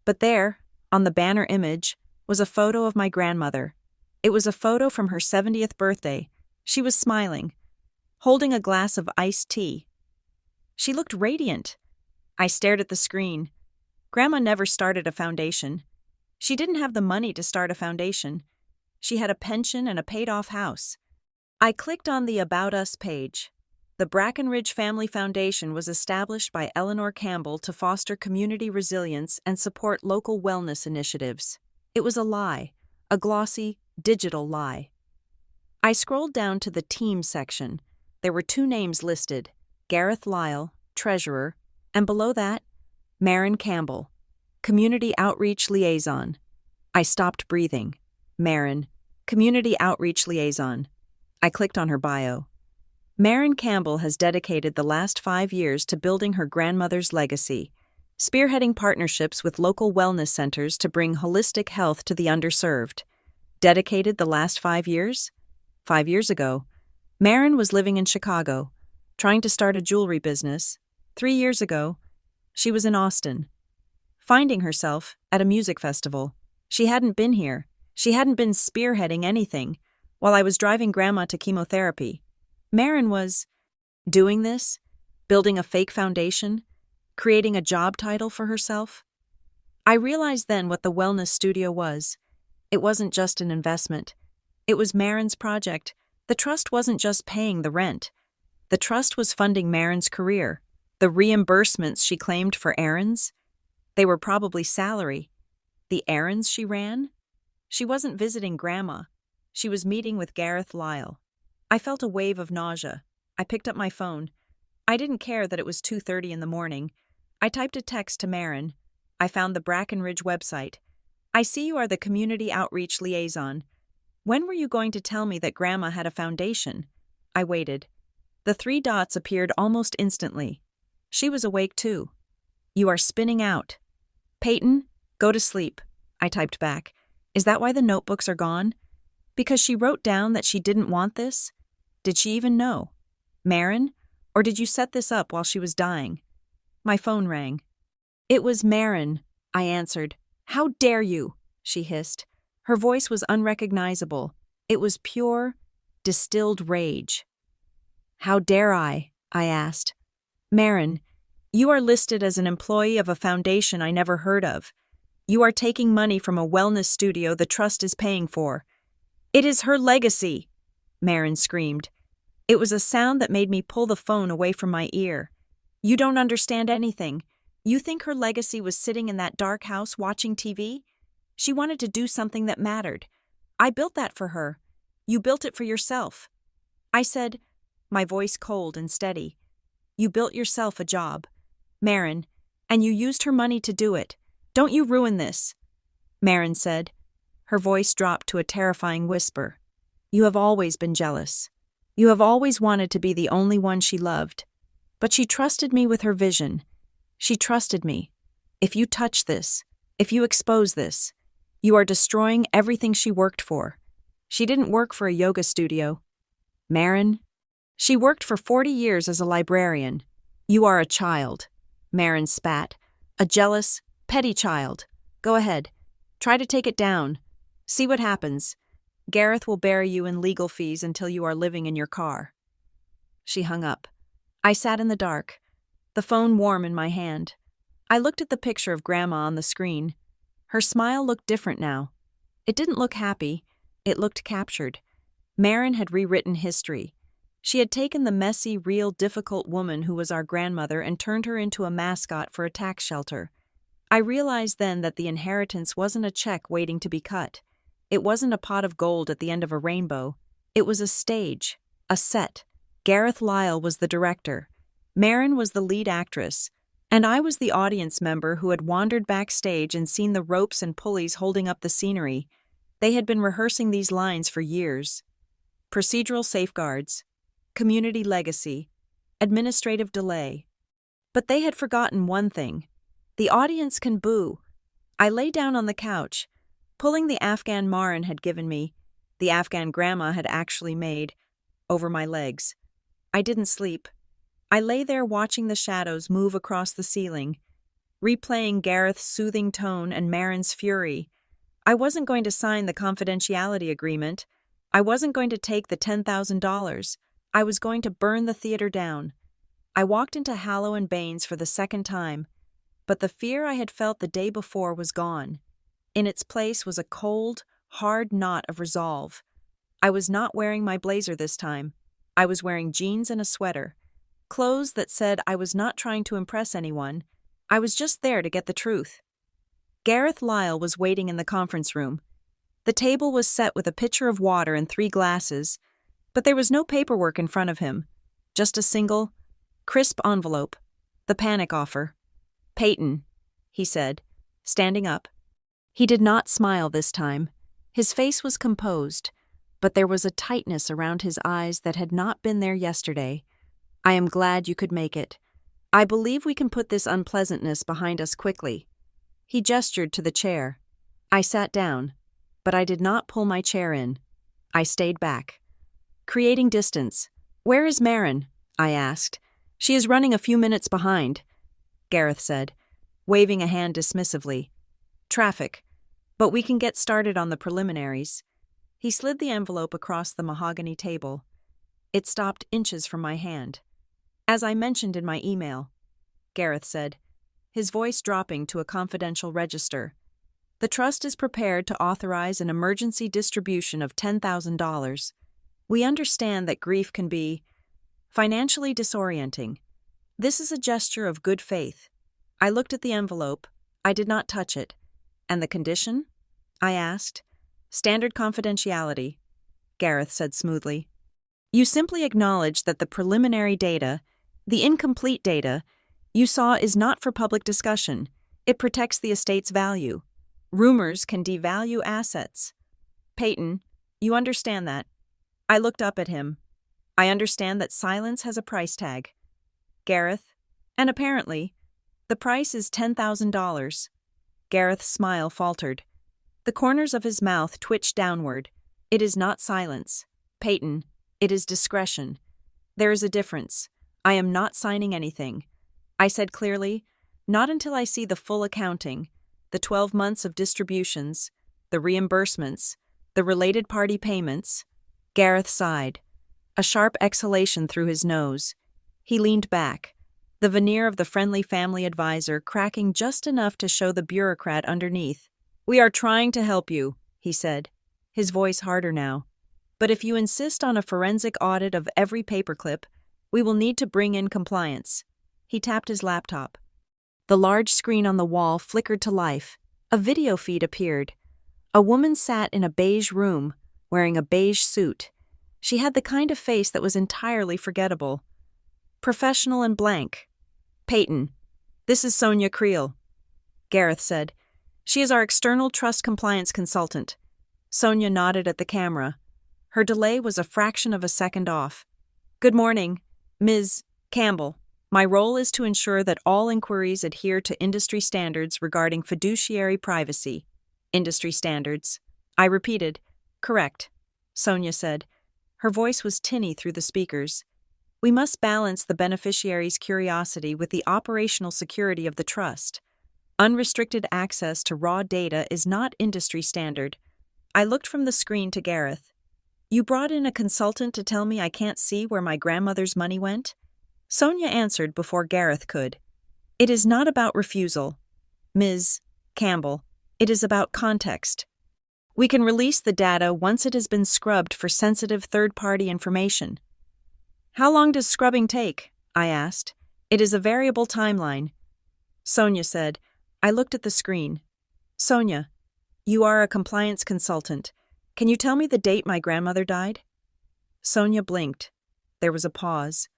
Speaker 1: But there, on the banner image, was a photo of my grandmother. It was a photo from her 70th birthday. She was smiling, holding a glass of iced tea. She looked radiant. I stared at the screen. Grandma never started a foundation. She didn't have the money to start a foundation. She had a pension and a paid-off house. I clicked on the About Us page. The Brackenridge Family Foundation was established by Eleanor Campbell to foster community resilience and support local wellness initiatives. It was a lie, a glossy, digital lie. I scrolled down to the team section. There were 2 names listed, Gareth Lyle, treasurer, and below that, Maren Campbell, community outreach liaison. I stopped breathing. Maren, community outreach liaison. I clicked on her bio. Maren Campbell has dedicated the last 5 years to building her grandmother's legacy, spearheading partnerships with local wellness centers to bring holistic health to the underserved. Dedicated the last 5 years? 5 years ago, Maren was living in Chicago, trying to start a jewelry business. 3 years ago, she was in Austin, finding herself at a music festival. She hadn't been here. She hadn't been spearheading anything while I was driving Grandma to chemotherapy. Maren was doing this, building a fake foundation, creating a job title for herself. I realized then what the wellness studio was. It wasn't just an investment. It was Maren's project. The trust wasn't just paying the rent. The trust was funding Maren's career. The reimbursements she claimed for errands, they were probably salary. The errands she ran? She wasn't visiting Grandma. She was meeting with Gareth Lyle. I felt a wave of nausea. I picked up my phone. I didn't care that it was 2:30 in the morning. I typed a text to Maren. I found the Brackenridge website. I see you are the community outreach liaison. When were you going to tell me that Grandma had a foundation? I waited. The 3 dots appeared almost instantly. She was awake too. You are spinning out. Peyton, go to sleep, I typed back. Is that why the notebooks are gone? Because she wrote down that she didn't want this? Did she even know? Maren? Or did you set this up while she was dying? My phone rang. It was Maren, I answered. How dare you? She hissed. Her voice was unrecognizable. It was pure, distilled rage. How dare I asked. Maren, you are listed as an employee of a foundation I never heard of. You are taking money from a wellness studio the trust is paying for. It is her legacy, Maren screamed. It was a sound that made me pull the phone away from my ear. You don't understand anything. You think her legacy was sitting in that dark house watching TV? She wanted to do something that mattered. I built that for her. You built it for yourself. I said, my voice cold and steady. You built yourself a job, Maren, and you used her money to do it. Don't you ruin this, Maren said. Her voice dropped to a terrifying whisper. You have always been jealous. You have always wanted to be the only one she loved. But she trusted me with her vision. She trusted me. If you touch this, if you expose this, you are destroying everything she worked for. She didn't work for a yoga studio. Maren? She worked for 40 years as a librarian. You are a child. Maren spat. A jealous, petty child. Go ahead. Try to take it down. See what happens. Gareth will bury you in legal fees until you are living in your car. She hung up. I sat in the dark, the phone warm in my hand. I looked at the picture of Grandma on the screen. Her smile looked different now. It didn't look happy. It looked captured. Maren had rewritten history. She had taken the messy, real, difficult woman who was our grandmother and turned her into a mascot for a tax shelter. I realized then that the inheritance wasn't a check waiting to be cut. It wasn't a pot of gold at the end of a rainbow. It was a stage, a set. Gareth Lyle was the director. Maren was the lead actress. And I was the audience member who had wandered backstage and seen the ropes and pulleys holding up the scenery. They had been rehearsing these lines for years. Procedural safeguards, community legacy, administrative delay. But they had forgotten one thing. The audience can boo. I lay down on the couch, pulling the Afghan Maren had given me, the Afghan Grandma had actually made, over my legs. I didn't sleep. I lay there watching the shadows move across the ceiling, replaying Gareth's soothing tone and Maren's fury. I wasn't going to sign the confidentiality agreement. I wasn't going to take the $10,000. I was going to burn the theater down. I walked into Hallow and Baines for the second time, but the fear I had felt the day before was gone. In its place was a cold, hard knot of resolve. I was not wearing my blazer this time. I was wearing jeans and a sweater. Clothes that said I was not trying to impress anyone. I was just there to get the truth. Gareth Lyle was waiting in the conference room. The table was set with a pitcher of water and 3 glasses, but there was no paperwork in front of him, just a single, crisp envelope, the panic offer. "Peyton," he said, standing up. He did not smile this time. His face was composed, but there was a tightness around his eyes that had not been there yesterday. "I am glad you could make it. I believe we can put this unpleasantness behind us quickly." He gestured to the chair. I sat down, but I did not pull my chair in. I stayed back, creating distance. "Where is Marin?" I asked. "She is running a few minutes behind," Gareth said, waving a hand dismissively. "Traffic, but we can get started on the preliminaries." He slid the envelope across the mahogany table. It stopped inches from my hand. "As I mentioned in my email," Gareth said, his voice dropping to a confidential register, "the trust is prepared to authorize an emergency distribution of $10,000. We understand that grief can be financially disorienting. This is a gesture of good faith." I looked at the envelope. I did not touch it. "And the condition?" I asked. "Standard confidentiality," Gareth said smoothly. "You simply acknowledge that the preliminary data, the incomplete data, you saw is not for public discussion. It protects the estate's value. Rumors can devalue assets." "Peyton, you understand that?" I looked up at him. "I understand that silence has a price tag." "Gareth, and apparently, the price is $10,000. Gareth's smile faltered. The corners of his mouth twitched downward. "It is not silence, Peyton. It is discretion. There is a difference. I am not signing anything," I said clearly, "not until I see the full accounting, the 12 months of distributions, the reimbursements, the related party payments." Gareth sighed, a sharp exhalation through his nose. He leaned back, the veneer of the friendly family advisor cracking just enough to show the bureaucrat underneath. "We are trying to help you," he said, his voice harder now. "But if you insist on a forensic audit of every paperclip, we will need to bring in compliance." He tapped his laptop. The large screen on the wall flickered to life. A video feed appeared. A woman sat in a beige room, wearing a beige suit. She had the kind of face that was entirely forgettable. Professional and blank. "Peyton, this is Sonia Creel," Gareth said. "She is our external trust compliance consultant." Sonia nodded at the camera. Her delay was a fraction of a second off. "Good morning, Ms. Campbell. My role is to ensure that all inquiries adhere to industry standards regarding fiduciary privacy." "Industry standards," I repeated. "Correct," Sonia said. Her voice was tinny through the speakers. "We must balance the beneficiary's curiosity with the operational security of the trust. Unrestricted access to raw data is not industry standard." I looked from the screen to Gareth. "You brought in a consultant to tell me I can't see where my grandmother's money went?" Sonia answered before Gareth could. "It is not about refusal, Ms. Campbell. It is about context. We can release the data once it has been scrubbed for sensitive third-party information." "How long does scrubbing take?" I asked. "It is a variable timeline." Sonia said. I looked at the screen. "Sonia, you are a compliance consultant. Can you tell me the date my grandmother died?" Sonia blinked. There was a pause.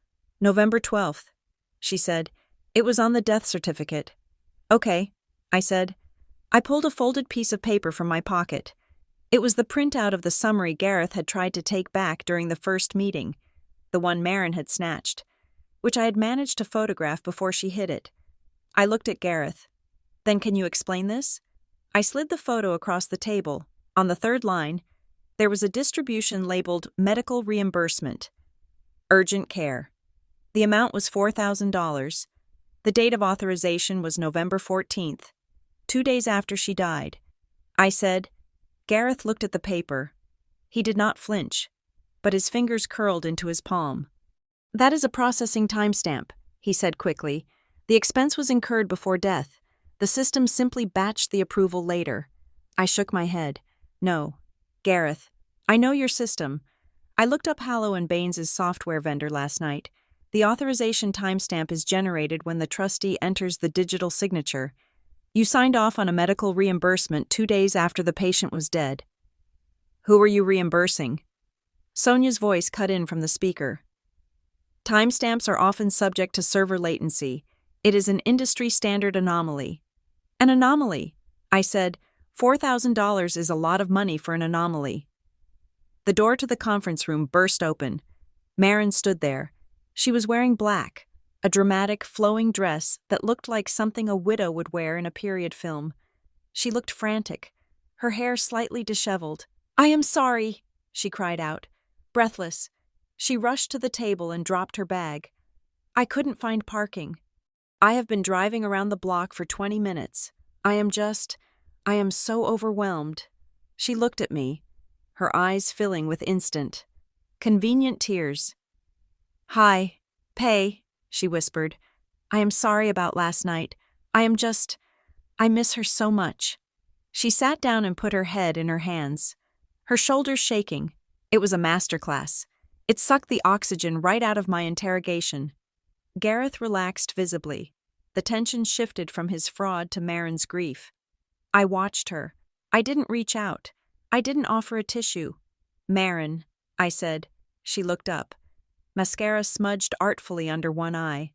Speaker 1: "November 12th, she said. "It was on the death certificate." "Okay," I said. I pulled a folded piece of paper from my pocket. It was the printout of the summary Gareth had tried to take back during the first meeting, the one Marin had snatched, which I had managed to photograph before she hid it. I looked at Gareth. "Then can you explain this?" I slid the photo across the table. On the third line, there was a distribution labeled medical reimbursement. Urgent care. The amount was $4,000. The date of authorization was November 14th, 2 days after she died. I said. Gareth looked at the paper. He did not flinch, but his fingers curled into his palm. "That is a processing timestamp," he said quickly. "The expense was incurred before death. The system simply batched the approval later." I shook my head. "No, Gareth, I know your system. I looked up Hallow & Baines' software vendor last night. The authorization timestamp is generated when the trustee enters the digital signature. You signed off on a medical reimbursement 2 days after the patient was dead. Who were you reimbursing? Sonia's voice cut in from the speaker. Timestamps are often subject to server latency. It is an industry standard anomaly. An anomaly, I said. $4,000 is a lot of money for an anomaly. The door to the conference room burst open. Marin stood there. She was wearing black, a dramatic, flowing dress that looked like something a widow would wear in a period film. She looked frantic, her hair slightly disheveled. "I am sorry," she cried out. Breathless, she rushed to the table and dropped her bag. "I couldn't find parking. I have been driving around the block for 20 minutes. I am so overwhelmed." She looked at me, her eyes filling with instant, convenient tears. "Hi, Pei," she whispered. "I am sorry about last night. I miss her so much." She sat down and put her head in her hands, her shoulders shaking. It was a masterclass. It sucked the oxygen right out of my interrogation. Gareth relaxed visibly. The tension shifted from his fraud to Marin's grief. I watched her. I didn't reach out. I didn't offer a tissue. "Marin," I said. She looked up. Mascara smudged artfully under one eye.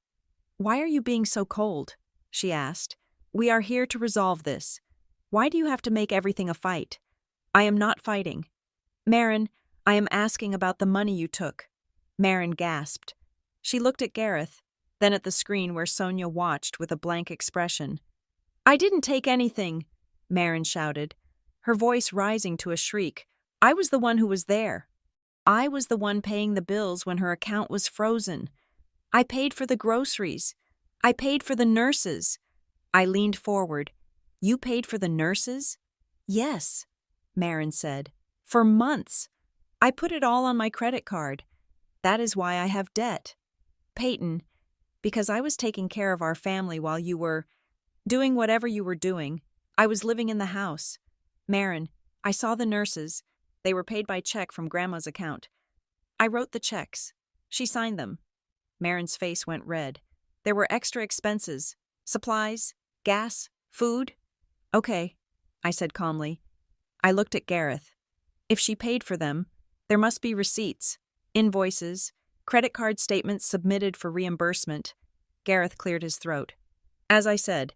Speaker 1: "Why are you being so cold?" she asked. "We are here to resolve this. Why do you have to make everything a fight?" "I am not fighting." "Marin, I am asking about the money you took." Marin gasped. She looked at Gareth, then at the screen where Sonia watched with a blank expression. "I didn't take anything," Marin shouted, her voice rising to a shriek. "I was the one who was there. I was the one paying the bills when her account was frozen. I paid for the groceries. I paid for the nurses." I leaned forward. "You paid for the nurses?" "Yes," Marin said. "For months. I put it all on my credit card. That is why I have debt. Peyton, because I was taking care of our family while you were doing whatever you were doing. I was living in the house. Marin, I saw the nurses. They were paid by check from Grandma's account. I wrote the checks. She signed them." Marin's face went red. "There were extra expenses. Supplies, gas, food." "Okay," I said calmly. I looked at Gareth. If she paid for them, there must be receipts, invoices, credit card statements submitted for reimbursement. Gareth cleared his throat. "As I said,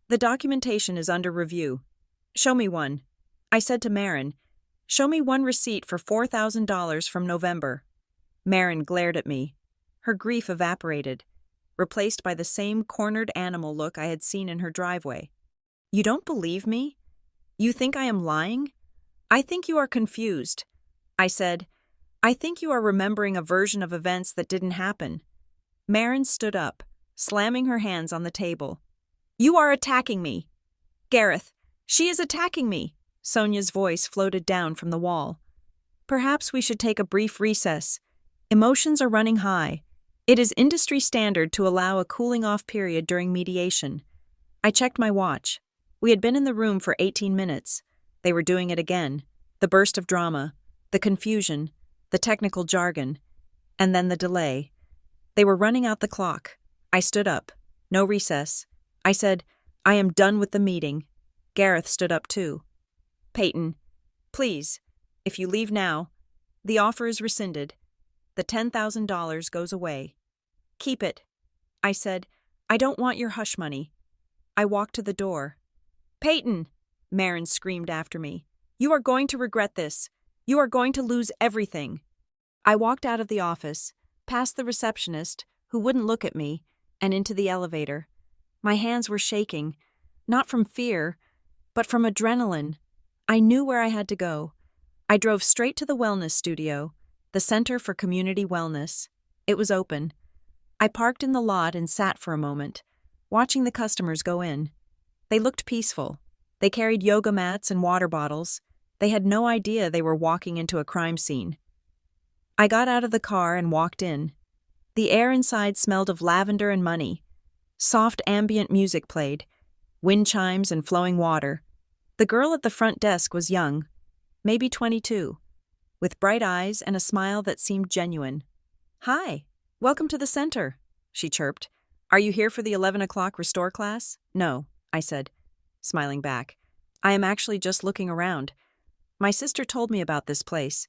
Speaker 1: the documentation is under review. Show me one." I said to Marin, "Show me one receipt for $4,000 from November." Marin glared at me. Her grief evaporated, replaced by the same cornered animal look I had seen in her driveway. "You don't believe me? You think I am lying? I think you are confused." I said, "I think you are remembering a version of events that didn't happen." Marin stood up, slamming her hands on the table. "You are attacking me. Gareth, she is attacking me." Sonia's voice floated down from the wall. "Perhaps we should take a brief recess. Emotions are running high. It is industry standard to allow a cooling-off period during mediation." I checked my watch. We had been in the room for 18 minutes. They were doing it again. The burst of drama, the confusion, the technical jargon, and then the delay. They were running out the clock. I stood up. No recess. I said, "I am done with the meeting." Gareth stood up too. "Peyton, please, if you leave now, the offer is rescinded. The $10,000 goes away. Keep it." I said, "I don't want your hush money." I walked to the door. "Peyton," Marin screamed after me, "you are going to regret this. You are going to lose everything." I walked out of the office, past the receptionist, who wouldn't look at me, and into the elevator. My hands were shaking, not from fear, but from adrenaline. I knew where I had to go. I drove straight to the wellness studio, the Center for Community Wellness. It was open. I parked in the lot and sat for a moment, watching the customers go in. They looked peaceful. They carried yoga mats and water bottles. They had no idea they were walking into a crime scene. I got out of the car and walked in. The air inside smelled of lavender and money. Soft ambient music played, wind chimes and flowing water. The girl at the front desk was young, maybe 22, with bright eyes and a smile that seemed genuine. "Hi, Welcome to the center, she chirped. Are you here for the 11 o'clock restore class? No, I said, smiling back. I am actually just looking around. My sister told me about this place.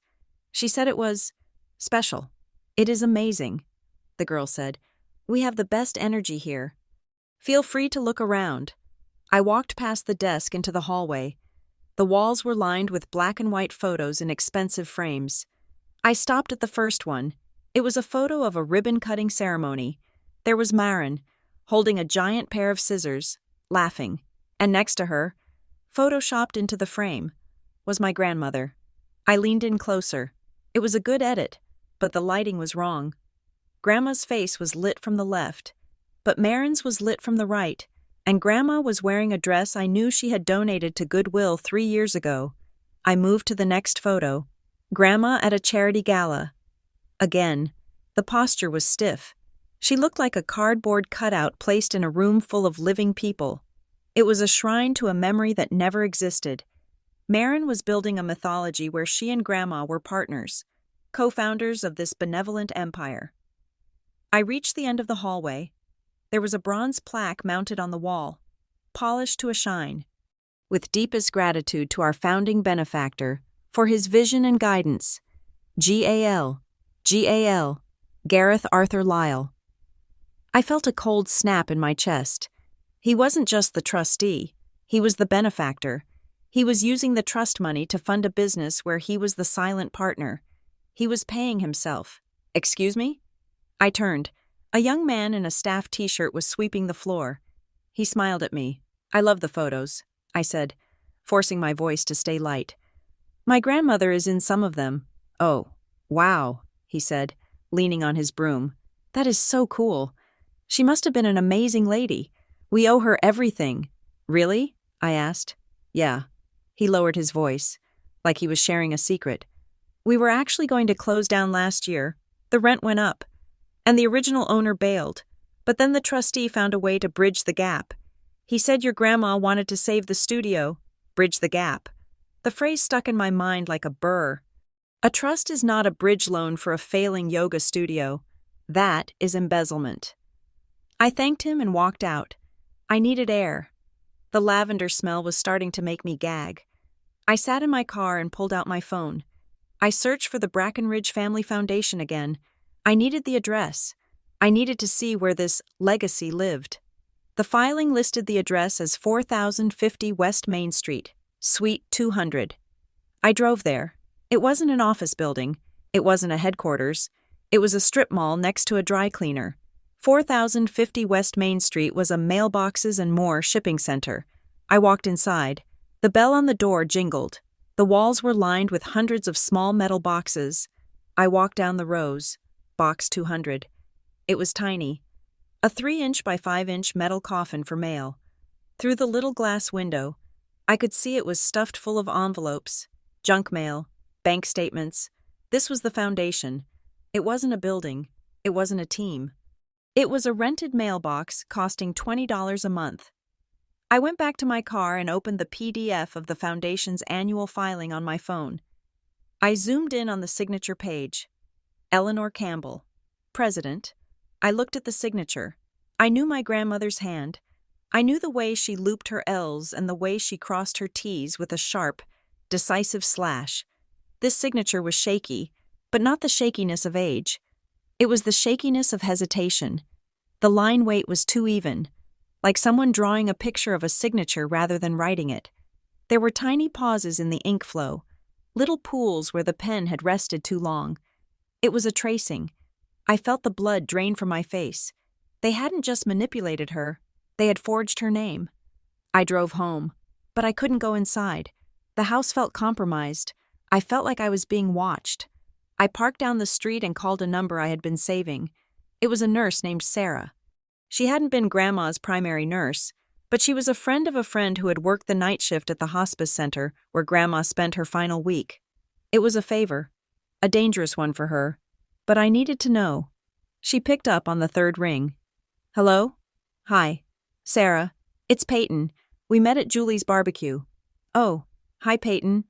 Speaker 1: She said it was special. It is amazing, the girl said. We have the best energy here. Feel free to look around. I walked past the desk into the hallway. The walls were lined with black and white photos in expensive frames. I stopped at the first one. It was a photo of a ribbon-cutting ceremony. There was Marin, holding a giant pair of scissors, laughing, and next to her, photoshopped into the frame, was my grandmother. I leaned in closer. It was a good edit, but the lighting was wrong. Grandma's face was lit from the left, but Marin's was lit from the right, and Grandma was wearing a dress I knew she had donated to Goodwill 3 years ago. I moved to the next photo. Grandma at a charity gala. Again, the posture was stiff. She looked like a cardboard cutout placed in a room full of living people. It was a shrine to a memory that never existed. Marin was building a mythology where she and Grandma were partners, co-founders of this benevolent empire. I reached the end of the hallway. There was a bronze plaque mounted on the wall, polished to a shine. With deepest gratitude to our founding benefactor for his vision and guidance, G.A.L., Gareth Arthur Lyle. I felt a cold snap in my chest. He wasn't just the trustee, he was the benefactor. He was using the trust money to fund a business where he was the silent partner. He was paying himself. Excuse me? I turned. A young man in a staff t-shirt was sweeping the floor. He smiled at me. I love the photos, I said, forcing my voice to stay light. My grandmother is in some of them. Oh, wow, he said, leaning on his broom. That is so cool. She must have been an amazing lady. We owe her everything. Really? I asked. Yeah. He lowered his voice, like he was sharing a secret. We were actually going to close down last year. The rent went up, and the original owner bailed. But then the trustee found a way to bridge the gap. He said your grandma wanted to save the studio. Bridge the gap. The phrase stuck in my mind like a burr. A trust is not a bridge loan for a failing yoga studio. That is embezzlement. I thanked him and walked out. I needed air. The lavender smell was starting to make me gag. I sat in my car and pulled out my phone. I searched for the Brackenridge Family Foundation again. I needed the address. I needed to see where this legacy lived. The filing listed the address as 4050 West Main Street, Suite 200. I drove there. It wasn't an office building. It wasn't a headquarters. It was a strip mall next to a dry cleaner. 4050 West Main Street was a mailboxes and more shipping center. I walked inside. The bell on the door jingled. The walls were lined with hundreds of small metal boxes. I walked down the rows. Box 200. It was tiny. A 3-inch by 5-inch metal coffin for mail. Through the little glass window, I could see it was stuffed full of envelopes, junk mail, bank statements. This was the foundation. It wasn't a building. It wasn't a team. It was a rented mailbox costing $20 a month. I went back to my car and opened the PDF of the foundation's annual filing on my phone. I zoomed in on the signature page. Eleanor Campbell, President. I looked at the signature. I knew my grandmother's hand. I knew the way she looped her L's and the way she crossed her T's with a sharp, decisive slash. This signature was shaky, but not the shakiness of age. It was the shakiness of hesitation. The line weight was too even, like someone drawing a picture of a signature rather than writing it. There were tiny pauses in the ink flow, little pools where the pen had rested too long. It was a tracing. I felt the blood drain from my face. They hadn't just manipulated her, they had forged her name. I drove home, but I couldn't go inside. The house felt compromised. I felt like I was being watched. I parked down the street and called a number I had been saving. It was a nurse named Sarah. She hadn't been Grandma's primary nurse, but she was a friend of a friend who had worked the night shift at the hospice center where Grandma spent her final week. It was a favor, a dangerous one for her, but I needed to know. She picked up on the third ring. Hello? Hi. Sarah. It's Peyton. We met at Julie's barbecue. Oh, hi Peyton.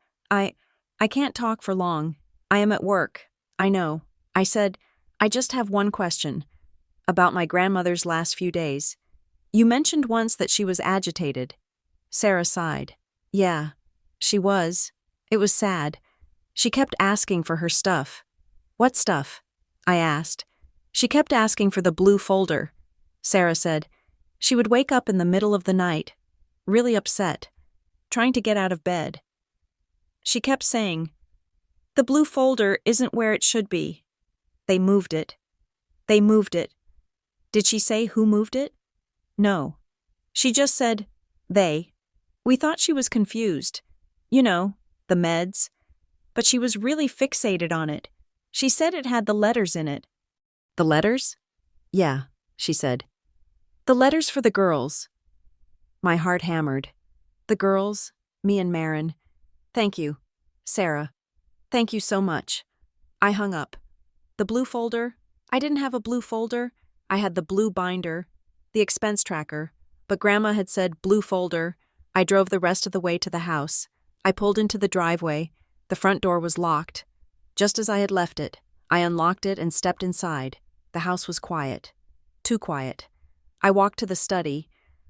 Speaker 1: I can't talk for long. I am at work. I know. I said, I just have one question about my grandmother's last few days. You mentioned once that she was agitated. Sarah sighed. Yeah, she was. It was sad. She kept asking for her stuff. What stuff? I asked. She kept asking for the blue folder. Sarah said. She would wake up in the middle of the night, really upset, trying to get out of bed. She kept saying, "The blue folder isn't where it should be. They moved it. They moved it." Did she say who moved it? No. She just said, they. We thought she was confused. You know, the meds. But she was really fixated on it. She said it had the letters in it. The letters? Yeah, she said. The letters for the girls. My heart hammered. The girls, me and Marin. Thank you, Sarah. Thank you so much. I hung up. The blue folder? I didn't have a blue folder. I had the blue binder, the expense tracker, but Grandma had said blue folder. I drove the rest of the way to the house. I pulled into the driveway. The front door was locked. Just as I had left it, I unlocked it and stepped inside. The house was quiet. Too quiet. I walked to the study.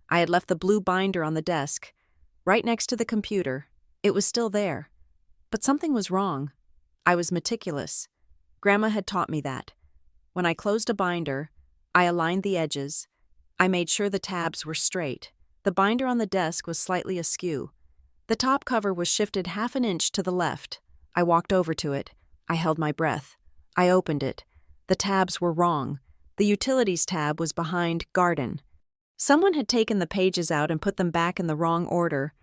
Speaker 1: I had left the blue binder on the desk, right next to the computer. It was still there. But something was wrong. I was meticulous. Grandma had taught me that. When I closed a binder, I aligned the edges. I made sure the tabs were straight. The binder on the desk was slightly askew. The top cover was shifted half an inch to the left. I walked over to it. I held my breath. I opened it. The tabs were wrong. The Utilities tab was behind Garden. Someone had taken the pages out and put them back in the wrong order.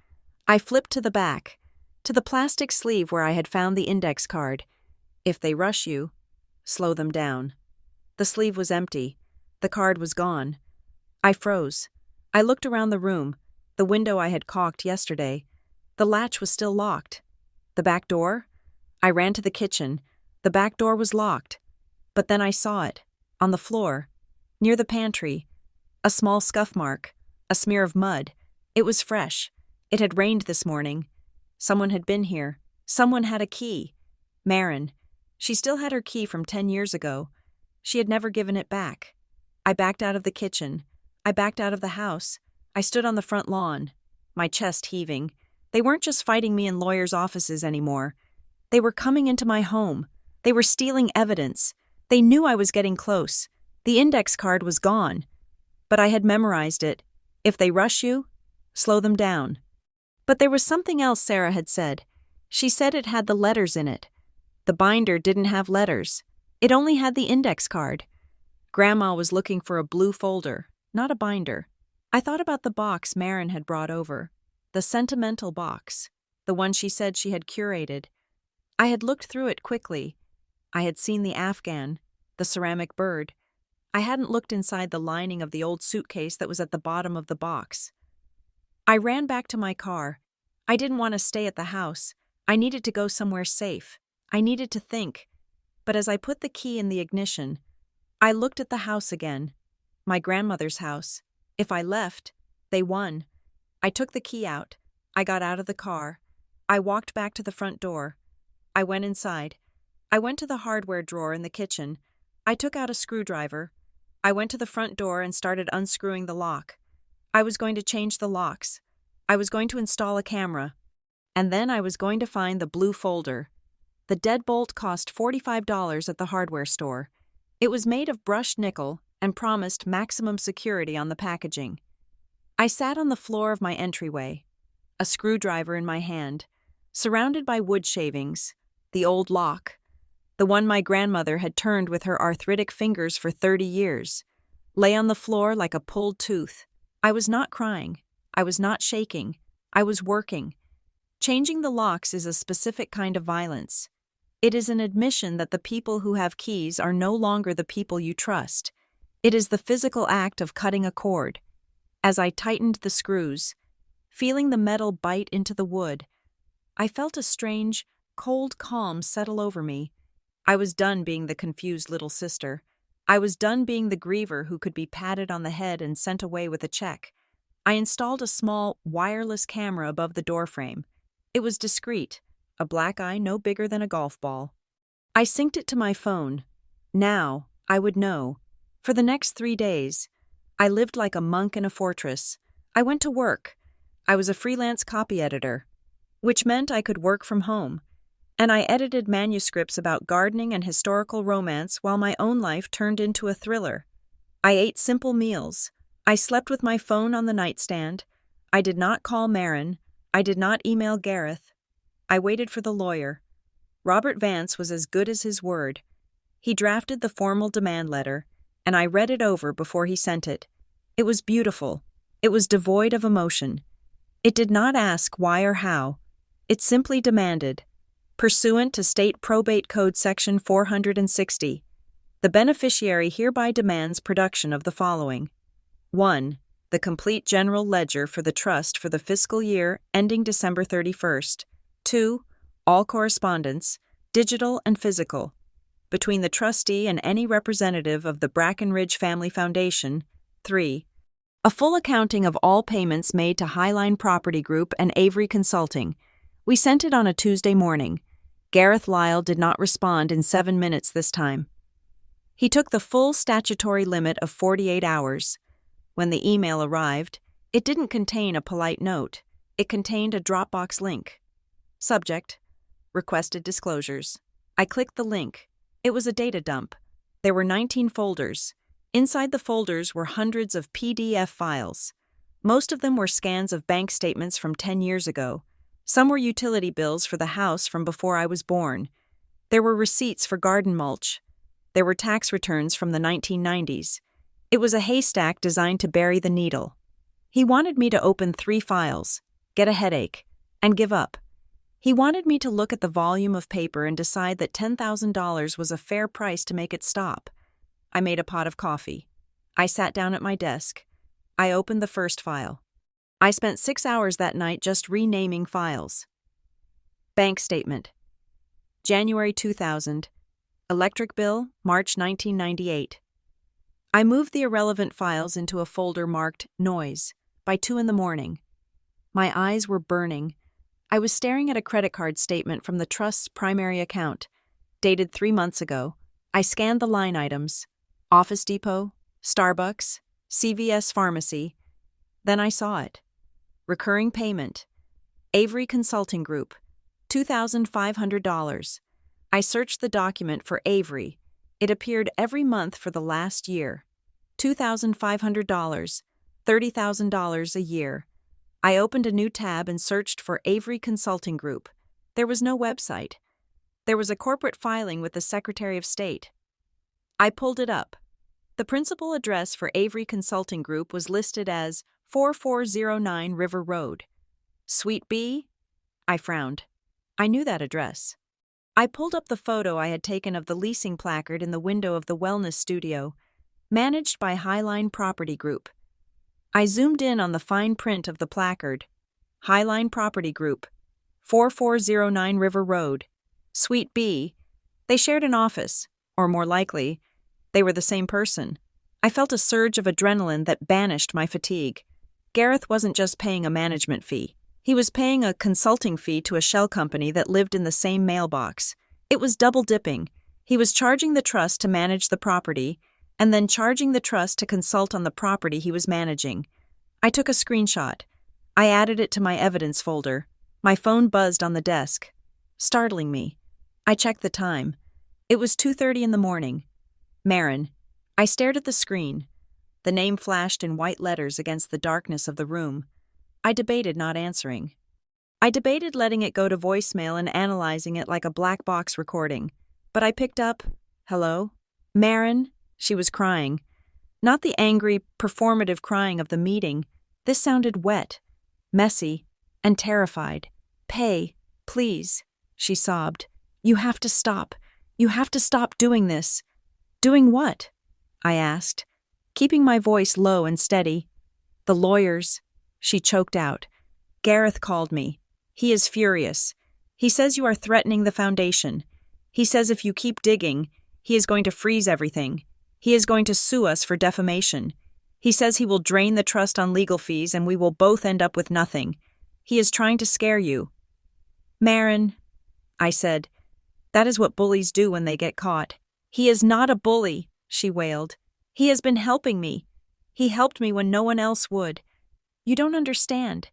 Speaker 1: I flipped to the back, to the plastic sleeve where I had found the index card. If they rush you, slow them down. The sleeve was empty. The card was gone. I froze. I looked around the room. The window I had caulked yesterday. The latch was still locked. The back door? I ran to the kitchen. The back door was locked. But then I saw it, on the floor, near the pantry. A small scuff mark, a smear of mud. It was fresh. It had rained this morning. Someone had been here. Someone had a key. Marin. She still had her key from 10 years ago. She had never given it back. I backed out of the kitchen. I backed out of the house. I stood on the front lawn, my chest heaving. They weren't just fighting me in lawyers' offices anymore. They were coming into my home. They were stealing evidence. They knew I was getting close. The index card was gone. But I had memorized it. If they rush you, slow them down. But there was something else Sarah had said. She said it had the letters in it. The binder didn't have letters. It only had the index card. Grandma was looking for a blue folder, not a binder. I thought about the box Marin had brought over, the sentimental box, the one she said she had curated. I had looked through it quickly. I had seen the Afghan, the ceramic bird. I hadn't looked inside the lining of the old suitcase that was at the bottom of the box. I ran back to my car. I didn't want to stay at the house. I needed to go somewhere safe. I needed to think. But as I put the key in the ignition, I looked at the house again, my grandmother's house. If I left, they won. I took the key out. I got out of the car. I walked back to the front door. I went inside. I went to the hardware drawer in the kitchen. I took out a screwdriver. I went to the front door and started unscrewing the lock. I was going to change the locks. I was going to install a camera. And then I was going to find the blue folder. The deadbolt cost $45 at the hardware store. It was made of brushed nickel and promised maximum security on the packaging. I sat on the floor of my entryway, a screwdriver in my hand, surrounded by wood shavings, the old lock, the one my grandmother had turned with her arthritic fingers for 30 years, lay on the floor like a pulled tooth. I was not crying. I was not shaking. I was working. Changing the locks is a specific kind of violence. It is an admission that the people who have keys are no longer the people you trust. It is the physical act of cutting a cord. As I tightened the screws, feeling the metal bite into the wood, I felt a strange, cold calm settle over me. I was done being the confused little sister. I was done being the griever who could be patted on the head and sent away with a check. I installed a small, wireless camera above the doorframe. It was discreet, a black eye no bigger than a golf ball. I synced it to my phone. Now, I would know. For the next 3 days, I lived like a monk in a fortress. I went to work. I was a freelance copy editor, which meant I could work from home. And I edited manuscripts about gardening and historical romance while my own life turned into a thriller. I ate simple meals. I slept with my phone on the nightstand. I did not call Marin. I did not email Gareth. I waited for the lawyer. Robert Vance was as good as his word. He drafted the formal demand letter, and I read it over before he sent it. It was beautiful. It was devoid of emotion. It did not ask why or how. It simply demanded, pursuant to State Probate Code Section 460, the beneficiary hereby demands production of the following. 1. The complete general ledger for the trust for the fiscal year ending December 31st. 2. All correspondence, digital and physical, between the trustee and any representative of the Brackenridge Family Foundation. 3. A full accounting of all payments made to Highline Property Group and Avery Consulting. We sent it on a Tuesday morning. Gareth Lyle did not respond in 7 minutes this time. He took the full statutory limit of 48 hours. When the email arrived, it didn't contain a polite note. It contained a Dropbox link. Subject: Requested disclosures. I clicked the link. It was a data dump. There were 19 folders. Inside the folders were hundreds of PDF files. Most of them were scans of bank statements from 10 years ago. Some were utility bills for the house from before I was born. There were receipts for garden mulch. There were tax returns from the 1990s. It was a haystack designed to bury the needle. He wanted me to open 3 files, get a headache, and give up. He wanted me to look at the volume of paper and decide that $10,000 was a fair price to make it stop. I made a pot of coffee. I sat down at my desk. I opened the first file. I spent 6 hours that night just renaming files. Bank statement. January 2000. Electric bill, March 1998. I moved the irrelevant files into a folder marked Noise by 2 a.m. My eyes were burning. I was staring at a credit card statement from the trust's primary account, dated 3 months ago. I scanned the line items: Office Depot, Starbucks, CVS Pharmacy. Then I saw it. Recurring payment. Avery Consulting Group, $2,500. I searched the document for Avery. It appeared every month for the last year. $2,500, $30,000 a year. I opened a new tab and searched for Avery Consulting Group. There was no website. There was a corporate filing with the Secretary of State. I pulled it up. The principal address for Avery Consulting Group was listed as 4409 River Road. Suite B? I frowned. I knew that address. I pulled up the photo I had taken of the leasing placard in the window of the wellness studio, managed by Highline Property Group. I zoomed in on the fine print of the placard. Highline Property Group, 4409 River Road, Suite B. They shared an office, or more likely, they were the same person. I felt a surge of adrenaline that banished my fatigue. Gareth wasn't just paying a management fee. He was paying a consulting fee to a shell company that lived in the same mailbox. It was double dipping. He was charging the trust to manage the property, and then charging the trust to consult on the property he was managing. I took a screenshot. I added it to my evidence folder. My phone buzzed on the desk, startling me. I checked the time. It was 2:30 in the morning. Marin. I stared at the screen. The name flashed in white letters against the darkness of the room. I debated not answering. I debated letting it go to voicemail and analyzing it like a black box recording. But I picked up, "Hello? Marin?" She was crying. Not the angry, performative crying of the meeting. This sounded wet, messy, and terrified. "Pay, please," she sobbed. "You have to stop. You have to stop doing this." "Doing what?" I asked, keeping my voice low and steady. "The lawyers," she choked out. "Gareth called me. He is furious. He says you are threatening the foundation. He says if you keep digging, he is going to freeze everything. He is going to sue us for defamation. He says he will drain the trust on legal fees and we will both end up with nothing. He is trying to scare you." "Marin," I said, "that is what bullies do when they get caught." "He is not a bully," she wailed. "He has been helping me. He helped me when no one else would. You don't understand.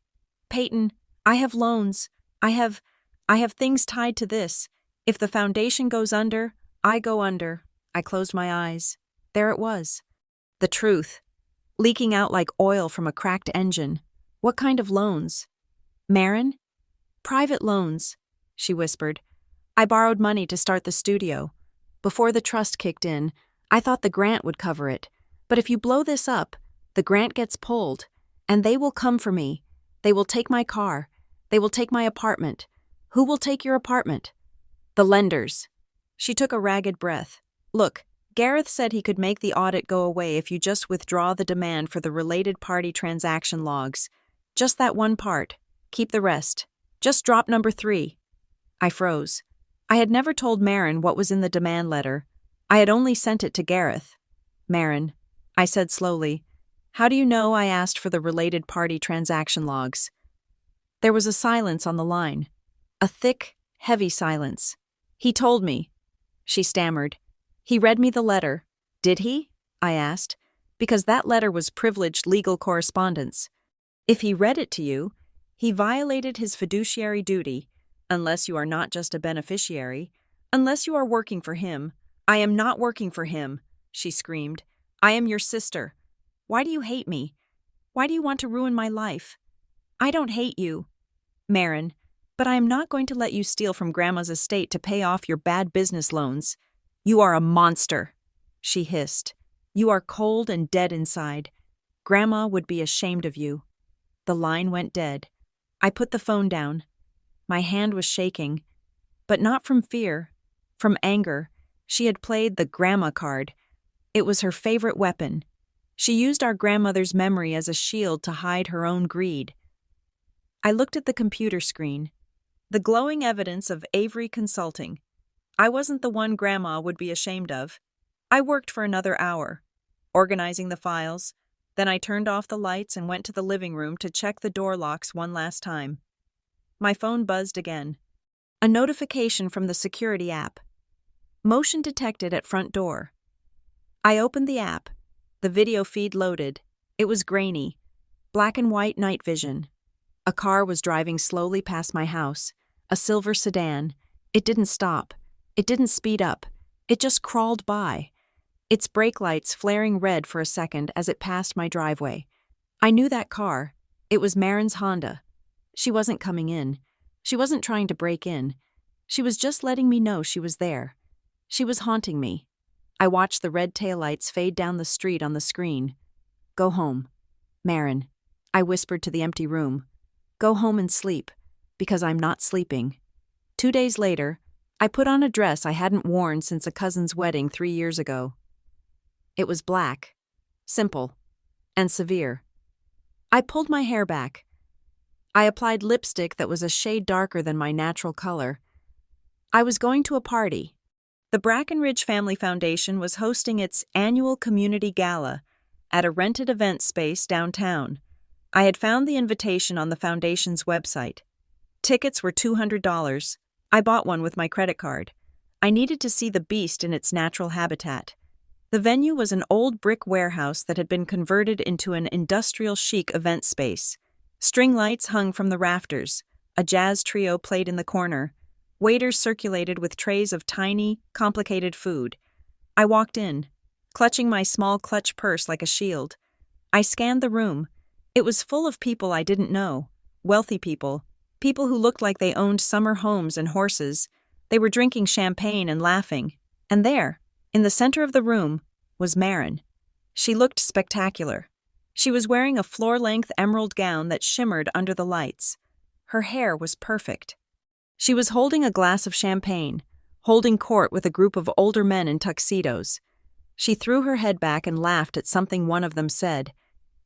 Speaker 1: Peyton, I have loans. I have things tied to this. If the foundation goes under, I go under." I closed my eyes. There it was. The truth. Leaking out like oil from a cracked engine. What kind of loans? Marin? "Private loans," she whispered. "I borrowed money to start the studio. Before the trust kicked in, I thought the grant would cover it. But if you blow this up, the grant gets pulled, and they will come for me. They will take my car. They will take my apartment. Who will take your apartment?" "The lenders." She took a ragged breath. "Look, Gareth said he could make the audit go away if you just withdraw the demand for the related party transaction logs. Just that one part. Keep the rest. Just drop number 3. I froze. I had never told Marin what was in the demand letter. I had only sent it to Gareth. "Marin," I said slowly, "how do you know I asked for the related party transaction logs?" There was a silence on the line. A thick, heavy silence. "He told me," she stammered. "He read me the letter." "Did he?" I asked, because that letter was privileged legal correspondence. "If he read it to you, he violated his fiduciary duty, unless you are not just a beneficiary, unless you are working for him." "I am not working for him," she screamed. "I am your sister. Why do you hate me? Why do you want to ruin my life?" "I don't hate you, Marin, but I am not going to let you steal from Grandma's estate to pay off your bad business loans. You are a monster," she hissed. "You are cold and dead inside. Grandma would be ashamed of you." The line went dead. I put the phone down. My hand was shaking, but not from fear, from anger. She had played the grandma card. It was her favorite weapon. She used our grandmother's memory as a shield to hide her own greed. I looked at the computer screen. The glowing evidence of Avery Consulting. I wasn't the one Grandma would be ashamed of. I worked for another hour, organizing the files. Then I turned off the lights and went to the living room to check the door locks one last time. My phone buzzed again. A notification from the security app. Motion detected at front door. I opened the app. The video feed loaded. It was grainy. Black and white night vision. A car was driving slowly past my house. A silver sedan. It didn't stop. It didn't speed up. It just crawled by. Its brake lights flaring red for a second as it passed my driveway. I knew that car. It was Marin's Honda. She wasn't coming in. She wasn't trying to break in. She was just letting me know she was there. She was haunting me. I watched the red taillights fade down the street on the screen. "Go home, Marin," I whispered to the empty room. "Go home and sleep, because I'm not sleeping." 2 days later, I put on a dress I hadn't worn since a cousin's wedding 3 years ago. It was black, simple, and severe. I pulled my hair back. I applied lipstick that was a shade darker than my natural color. I was going to a party. The Brackenridge Family Foundation was hosting its annual community gala at a rented event space downtown. I had found the invitation on the foundation's website. Tickets were $200. I bought one with my credit card. I needed to see the beast in its natural habitat. The venue was an old brick warehouse that had been converted into an industrial chic event space. String lights hung from the rafters. A jazz trio played in the corner. Waiters circulated with trays of tiny, complicated food. I walked in, clutching my small clutch purse like a shield. I scanned the room. It was full of people I didn't know. Wealthy people. People who looked like they owned summer homes and horses. They were drinking champagne and laughing. And there, in the center of the room, was Marin. She looked spectacular. She was wearing a floor-length emerald gown that shimmered under the lights. Her hair was perfect. She was holding a glass of champagne, holding court with a group of older men in tuxedos. She threw her head back and laughed at something one of them said.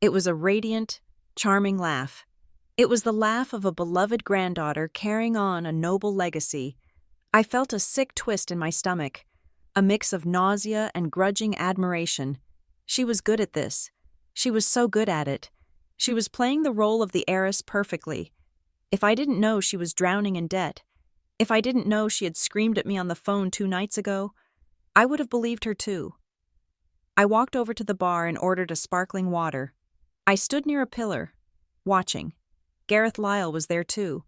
Speaker 1: It was a radiant, charming laugh. It was the laugh of a beloved granddaughter carrying on a noble legacy. I felt a sick twist in my stomach, a mix of nausea and grudging admiration. She was good at this. She was so good at it. She was playing the role of the heiress perfectly. If I didn't know she was drowning in debt, if I didn't know she had screamed at me on the phone 2 nights ago, I would have believed her too. I walked over to the bar and ordered a sparkling water. I stood near a pillar, watching. Gareth Lyle was there too.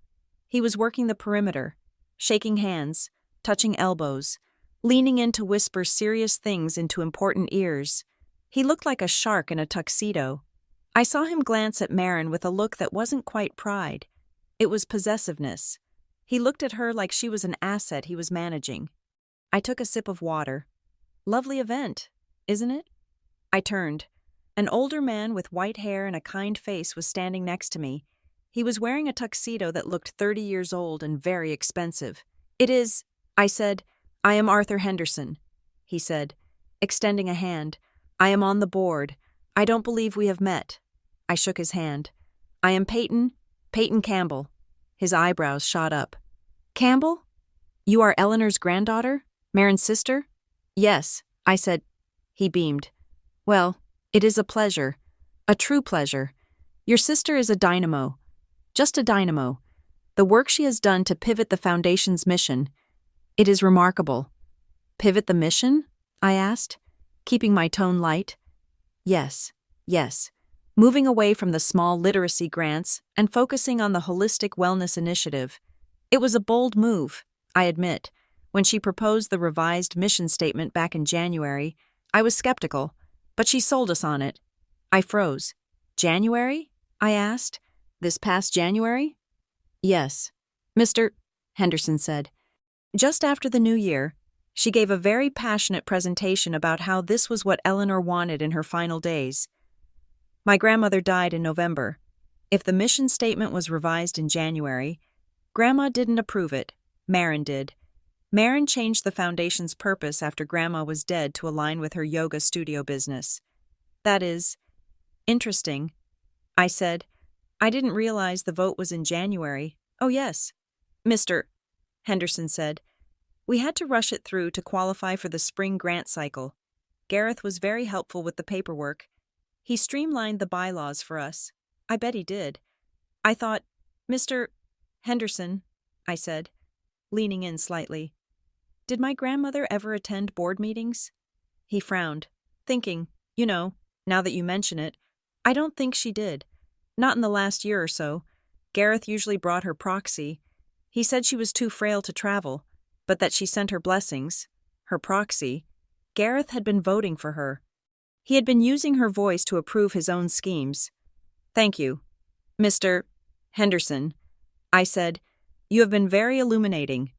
Speaker 1: He was working the perimeter, shaking hands, touching elbows, leaning in to whisper serious things into important ears. He looked like a shark in a tuxedo. I saw him glance at Marin with a look that wasn't quite pride. It was possessiveness. He looked at her like she was an asset he was managing. I took a sip of water. Lovely event, isn't it? I turned. An older man with white hair and a kind face was standing next to me. He was wearing a tuxedo that looked 30 years old and very expensive. "It is," I said. "I am Arthur Henderson," he said, extending a hand. "I am on the board. I don't believe we have met." I shook his hand. "I am Peyton Campbell." His eyebrows shot up. "Campbell? You are Eleanor's granddaughter? Marin's sister?" "Yes," I said. He beamed. "Well, it is a pleasure. A true pleasure. Your sister is a dynamo. Just a dynamo. The work she has done to pivot the Foundation's mission. It is remarkable." "Pivot the mission?" I asked, keeping my tone light. Yes. Moving away from the small literacy grants and focusing on the holistic wellness initiative. It was a bold move, I admit. When she proposed the revised mission statement back in January, I was skeptical, but she sold us on it. I froze. "January?" I asked. "This past January?" "Yes," Mr. Henderson said. "Just after the new year, she gave a very passionate presentation about how this was what Eleanor wanted in her final days. My grandmother died in November. If the mission statement was revised in January, Grandma didn't approve it. Marin did. Marin changed the Foundation's purpose after Grandma was dead to align with her yoga studio business. That is interesting," I said. "I didn't realize the vote was in January." "Oh yes," Mr. Henderson said. "We had to rush it through to qualify for the spring grant cycle. Gareth was very helpful with the paperwork. He streamlined the bylaws for us. I bet he did." I thought, "Mr. Henderson," I said, leaning in slightly, "did my grandmother ever attend board meetings?" He frowned, thinking, now that you mention it, I don't think she did. Not in the last year or so. Gareth usually brought her proxy. He said she was too frail to travel, but that she sent her blessings. Her proxy. Gareth had been voting for her. He had been using her voice to approve his own schemes. "Thank you, Mr. Henderson," I said. "You have been very illuminating."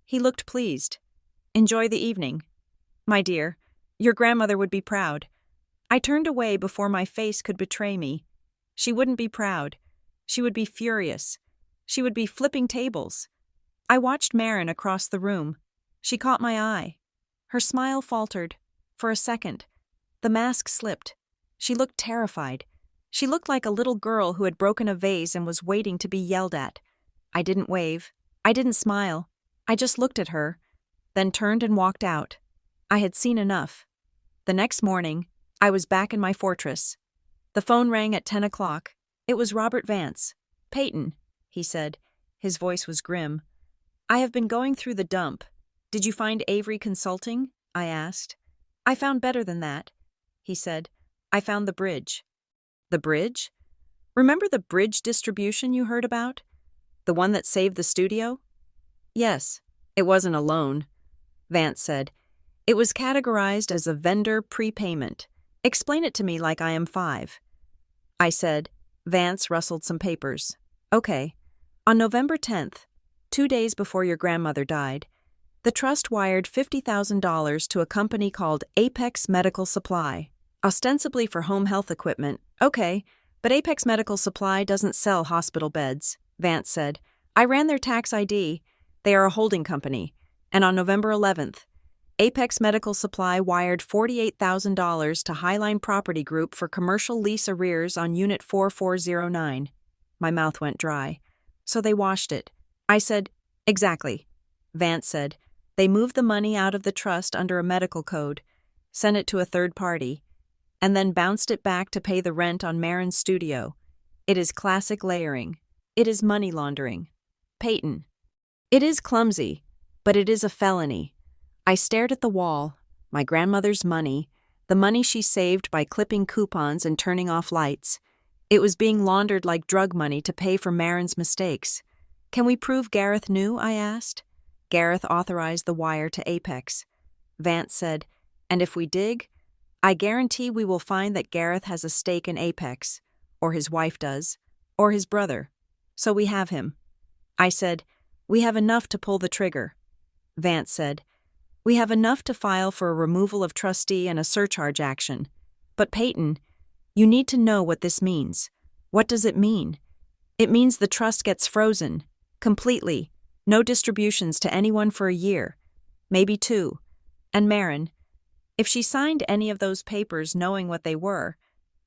Speaker 1: He looked pleased. "Enjoy the evening." "My dear, your grandmother would be proud." I turned away before my face could betray me. She wouldn't be proud. She would be furious. She would be flipping tables. I watched Marin across the room. She caught my eye. Her smile faltered. For a second. The mask slipped. She looked terrified. She looked like a little girl who had broken a vase and was waiting to be yelled at. I didn't wave. I didn't smile. I just looked at her, then turned and walked out. I had seen enough. The next morning, I was back in my fortress. The phone rang at 10 o'clock. It was Robert Vance. "Peyton," he said. His voice was grim. "I have been going through the dump. Did you find Avery Consulting?" I asked. "I found better than that," he said. "I found the bridge." "The bridge? Remember the bridge distribution you heard about? The one that saved the studio?" "Yes, it wasn't a loan," Vance said. "It was categorized as a vendor prepayment. Explain it to me like I am 5. I said. Vance rustled some papers. "Okay. On November 10th, 2 days before your grandmother died, the trust wired $50,000 to a company called Apex Medical Supply, ostensibly for home health equipment." "Okay, but Apex Medical Supply doesn't sell hospital beds," Vance said. "I ran their tax ID. They are a holding company. And on November 11th, Apex Medical Supply wired $48,000 to Highline Property Group for commercial lease arrears on Unit 4409. My mouth went dry. "So they washed it." I said, "Exactly." Vance said, "They moved the money out of the trust under a medical code, sent it to a third party, and then bounced it back to pay the rent on Marin's studio. It is classic layering. It is money laundering. Peyton. It is clumsy, but it is a felony." I stared at the wall, my grandmother's money, The money she saved by clipping coupons and turning off lights. It was being laundered like drug money to pay for Marin's mistakes. Can we prove Gareth knew? I asked. Gareth authorized the wire to Apex. Vance said, and if we dig, I guarantee we will find that Gareth has a stake in Apex, or his wife does, or his brother. So we have him. I said, we have enough to pull the trigger. Vance said, we have enough to file for a removal of trustee and a surcharge action. But Peyton, you need to know what this means. What does it mean? It means the trust gets frozen, completely, no distributions to anyone for a year, maybe 2. And Marin, if she signed any of those papers knowing what they were,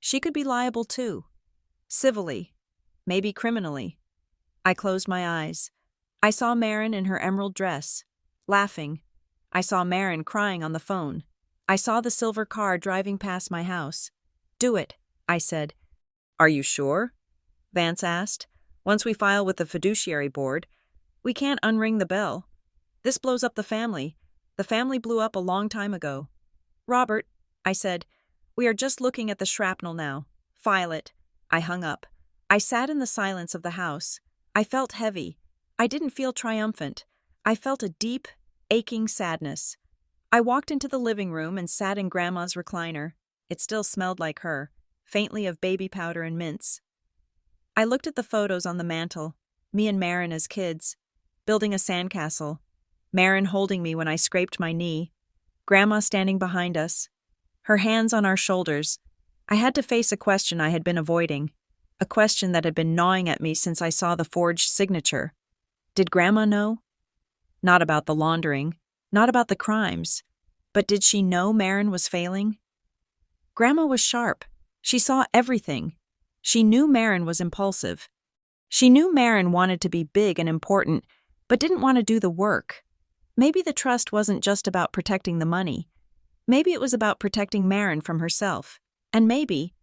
Speaker 1: she could be liable too. Civilly, maybe criminally. I closed my eyes. I saw Marin in her emerald dress, laughing. I saw Marin crying on the phone. I saw the silver car driving past my house. Do it, I said. Are you sure? Vance asked. Once we file with the fiduciary board, we can't unring the bell. This blows up the family. The family blew up a long time ago. Robert, I said, we are just looking at the shrapnel now. File it. I hung up. I sat in the silence of the house. I felt heavy. I didn't feel triumphant. I felt a deep, aching sadness. I walked into the living room and sat in Grandma's recliner. It still smelled like her, faintly of baby powder and mints. I looked at the photos on the mantel, me and Marin as kids, building a sandcastle, Marin holding me when I scraped my knee, Grandma standing behind us, her hands on our shoulders. I had to face a question I had been avoiding, a question that had been gnawing at me since I saw the forged signature. Did Grandma know? Not about the laundering, not about the crimes, but did she know Marin was failing? Grandma was sharp. She saw everything. She knew Marin was impulsive. She knew Marin wanted to be big and important, but didn't want to do the work. Maybe the trust wasn't just about protecting the money. Maybe it was about protecting Marin from herself. And maybe,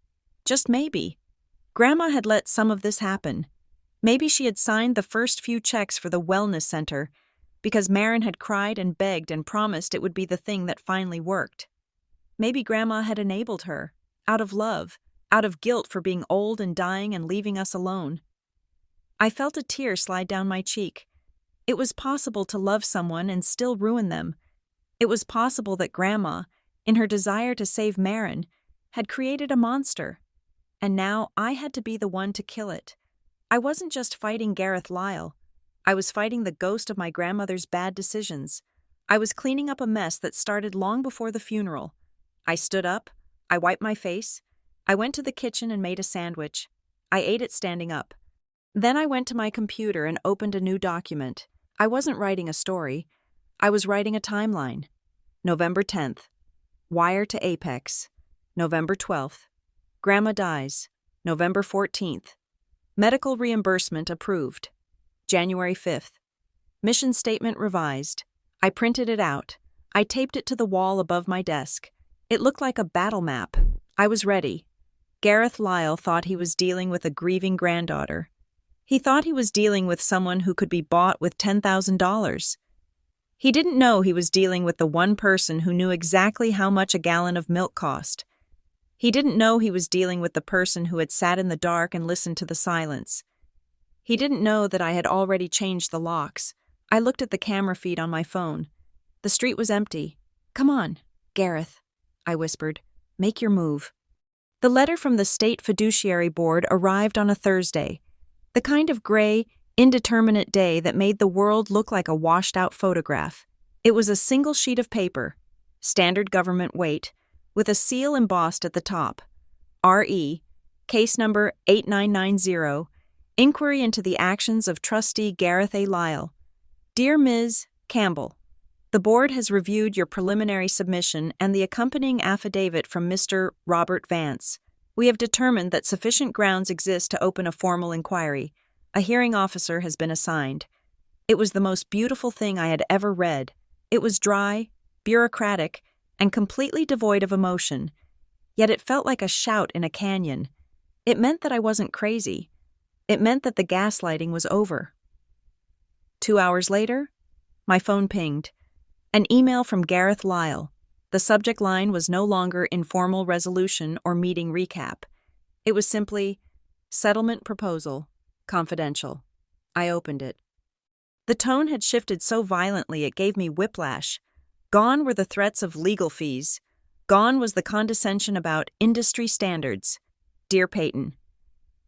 Speaker 1: just maybe, Grandma had let some of this happen. Maybe she had signed the first few checks for the wellness center because Marin had cried and begged and promised it would be the thing that finally worked. Maybe Grandma had enabled her, out of love, out of guilt for being old and dying and leaving us alone. I felt a tear slide down my cheek. It was possible to love someone and still ruin them. It was possible that Grandma, in her desire to save Marin, had created a monster. And now I had to be the one to kill it. I wasn't just fighting Gareth Lyle. I was fighting the ghost of my grandmother's bad decisions. I was cleaning up a mess that started long before the funeral. I stood up. I wiped my face. I went to the kitchen and made a sandwich. I ate it standing up. Then I went to my computer and opened a new document. I wasn't writing a story. I was writing a timeline. November 10th. Wire to Apex. November 12th. Grandma dies. November 14th. Medical reimbursement approved. January 5th. Mission statement revised. I printed it out. I taped it to the wall above my desk. It looked like a battle map. I was ready. Gareth Lyle thought he was dealing with a grieving granddaughter. He thought he was dealing with someone who could be bought with $10,000. He didn't know he was dealing with the one person who knew exactly how much a gallon of milk cost. He didn't know he was dealing with the person who had sat in the dark and listened to the silence. He didn't know that I had already changed the locks. I looked at the camera feed on my phone. The street was empty. Come on, Gareth, I whispered. Make your move. The letter from the State Fiduciary Board arrived on a Thursday, the kind of gray, indeterminate day that made the world look like a washed-out photograph. It was a single sheet of paper, standard government weight, with a seal embossed at the top. R.E., case number 8990, inquiry into the actions of Trustee Gareth A. Lyle. Dear Ms. Campbell, the board has reviewed your preliminary submission and the accompanying affidavit from Mr. Robert Vance. We have determined that sufficient grounds exist to open a formal inquiry. A hearing officer has been assigned. It was the most beautiful thing I had ever read. It was dry, bureaucratic, and completely devoid of emotion. Yet it felt like a shout in a canyon. It meant that I wasn't crazy. It meant that the gaslighting was over. 2 hours later, my phone pinged. An email from Gareth Lyle, the The subject line was no longer informal resolution or meeting recap. It was simply, settlement proposal, confidential. I opened it. The tone had shifted so violently it gave me whiplash. Gone were the threats of legal fees. Gone was the condescension about industry standards. Dear Peyton,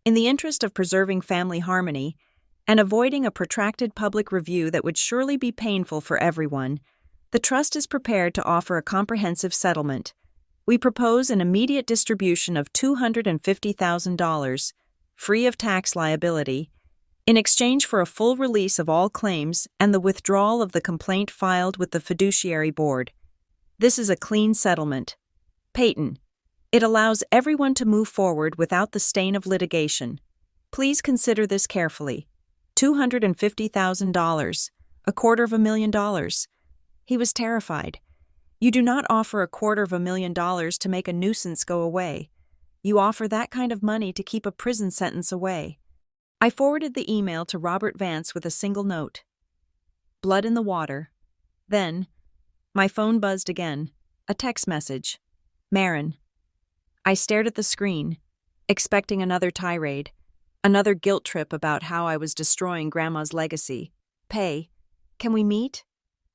Speaker 1: in the interest of preserving family harmony and avoiding a protracted public review that would surely be painful for everyone, the Trust is prepared to offer a comprehensive settlement. We propose an immediate distribution of $250,000, free of tax liability, in exchange for a full release of all claims and the withdrawal of the complaint filed with the fiduciary board. This is a clean settlement. Peyton, it allows everyone to move forward without the stain of litigation. Please consider this carefully. $250,000, $250,000. He was terrified. You do not offer $250,000 to make a nuisance go away. You offer that kind of money to keep a prison sentence away. I forwarded the email to Robert Vance with a single note. Blood in the water. Then, my phone buzzed again. A text message. Marin. I stared at the screen, expecting another tirade, another guilt trip about how I was destroying Grandma's legacy. Pay. Can we meet?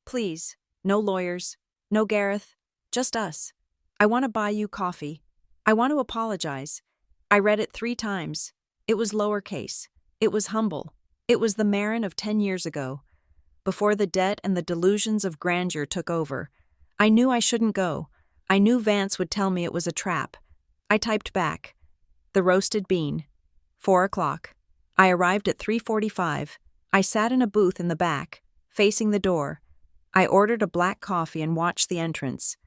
Speaker 1: Please. No lawyers. No Gareth. Just us. I want to buy you coffee. I want to apologize. I read it 3 times. It was lowercase. It was humble. It was the Marin of 10 years ago, before the debt and the delusions of grandeur took over. I knew I shouldn't go. I knew Vance would tell me it was a trap. I typed back. The roasted bean. 4 o'clock. I arrived at 3:45. I sat in a booth in the back, facing the door. I ordered a black coffee and watched the entrance.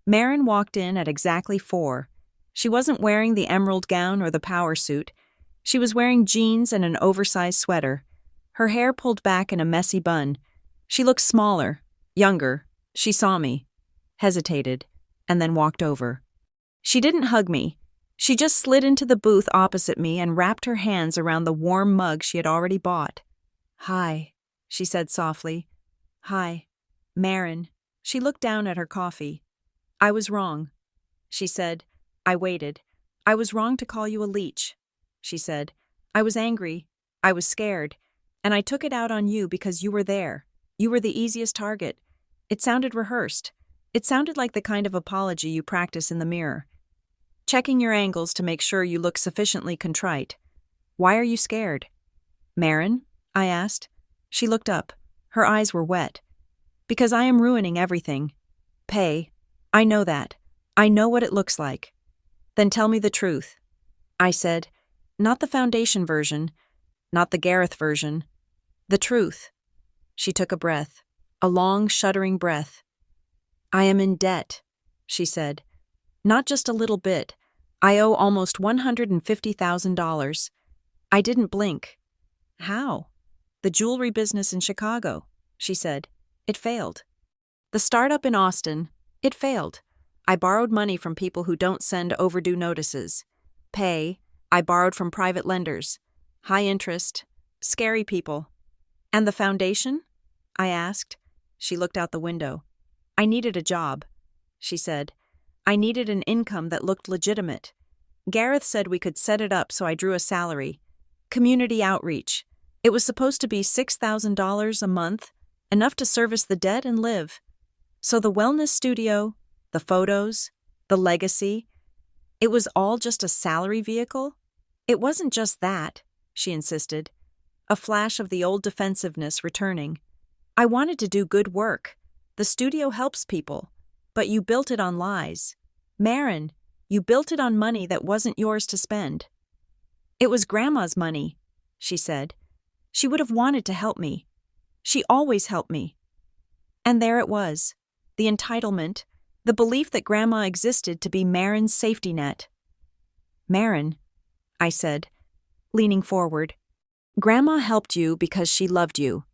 Speaker 1: Marin walked in at exactly 4. She wasn't wearing the emerald gown or the power suit. She was wearing jeans and an oversized sweater. Her hair pulled back in a messy bun. She looked smaller, younger. She saw me, hesitated, and then walked over. She didn't hug me. She just slid into the booth opposite me and wrapped her hands around the warm mug she had already bought. Hi, she said softly. Hi, Marin. She looked down at her coffee. I was wrong, she said. I waited. I was wrong to call you a leech, she said. I was angry. I was scared. And I took it out on you because you were there. You were the easiest target. It sounded rehearsed. It sounded like the kind of apology you practice in the mirror, checking your angles to make sure you look sufficiently contrite. Why are you scared? Marin? I asked. She looked up. Her eyes were wet. Because I am ruining everything. Pay. I know that. I know what it looks like. Then tell me the truth. I said, not the foundation version, not the Gareth version. The truth. She took a breath, a long, shuddering breath. I am in debt, she said. Not just a little bit. I owe almost $150,000. I didn't blink. How? The jewelry business in Chicago, she said. It failed. The startup in Austin. It failed. I borrowed money from people who don't send overdue notices. Pay. I borrowed from private lenders. High interest. Scary people. And the foundation? I asked. She looked out the window. I needed a job, she said. I needed an income that looked legitimate. Gareth said we could set it up, so I drew a salary. Community outreach. It was supposed to be $6,000 a month, enough to service the debt and live. So the wellness studio, the photos, the legacy, it was all just a salary vehicle? It wasn't just that, she insisted, a flash of the old defensiveness returning. I wanted to do good work. The studio helps people, but you built it on lies. Marin, you built it on money that wasn't yours to spend. It was Grandma's money, she said. She would have wanted to help me. She always helped me. And there it was, the entitlement, the belief that Grandma existed to be Marin's safety net. Marin, I said, leaning forward, Grandma helped you because she loved you,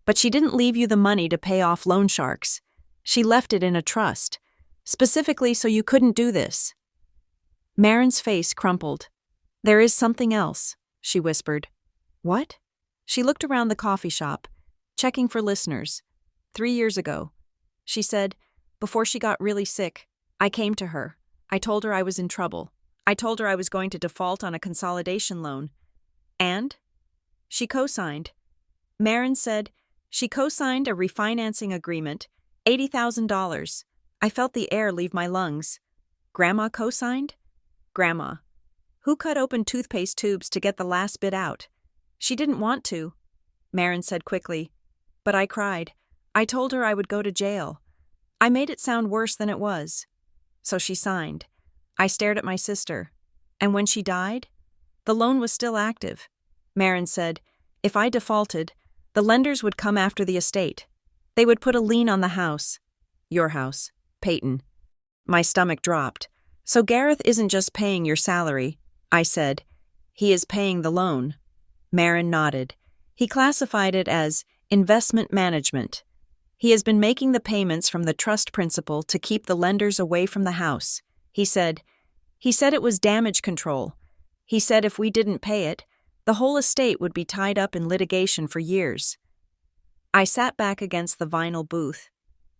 Speaker 1: but she didn't leave you the money to pay off loan sharks. She left it in a trust, specifically so you couldn't do this. Marin's face crumpled. There is something else, she whispered. What? She looked around the coffee shop, checking for listeners. 3 years ago. She said, Before she got really sick, I came to her. I told her I was in trouble. I told her I was going to default on a consolidation loan. And? She co-signed. Marin said she co-signed a refinancing agreement, $80,000. I felt the air leave my lungs. Grandma co-signed? Grandma. Who cut open toothpaste tubes to get the last bit out? She didn't want to, Marin said quickly. But I cried. I told her I would go to jail. I made it sound worse than it was. So she signed. I stared at my sister. And when she died? The loan was still active. Marin said, if I defaulted, the lenders would come after the estate. They would put a lien on the house. Your house, Peyton. My stomach dropped. So Gareth isn't just paying your salary, I said. He is paying the loan. Marin nodded. He classified it as investment management. He has been making the payments from the trust principal to keep the lenders away from the house. He said it was damage control. He said if we didn't pay it, the whole estate would be tied up in litigation for years. I sat back against the vinyl booth.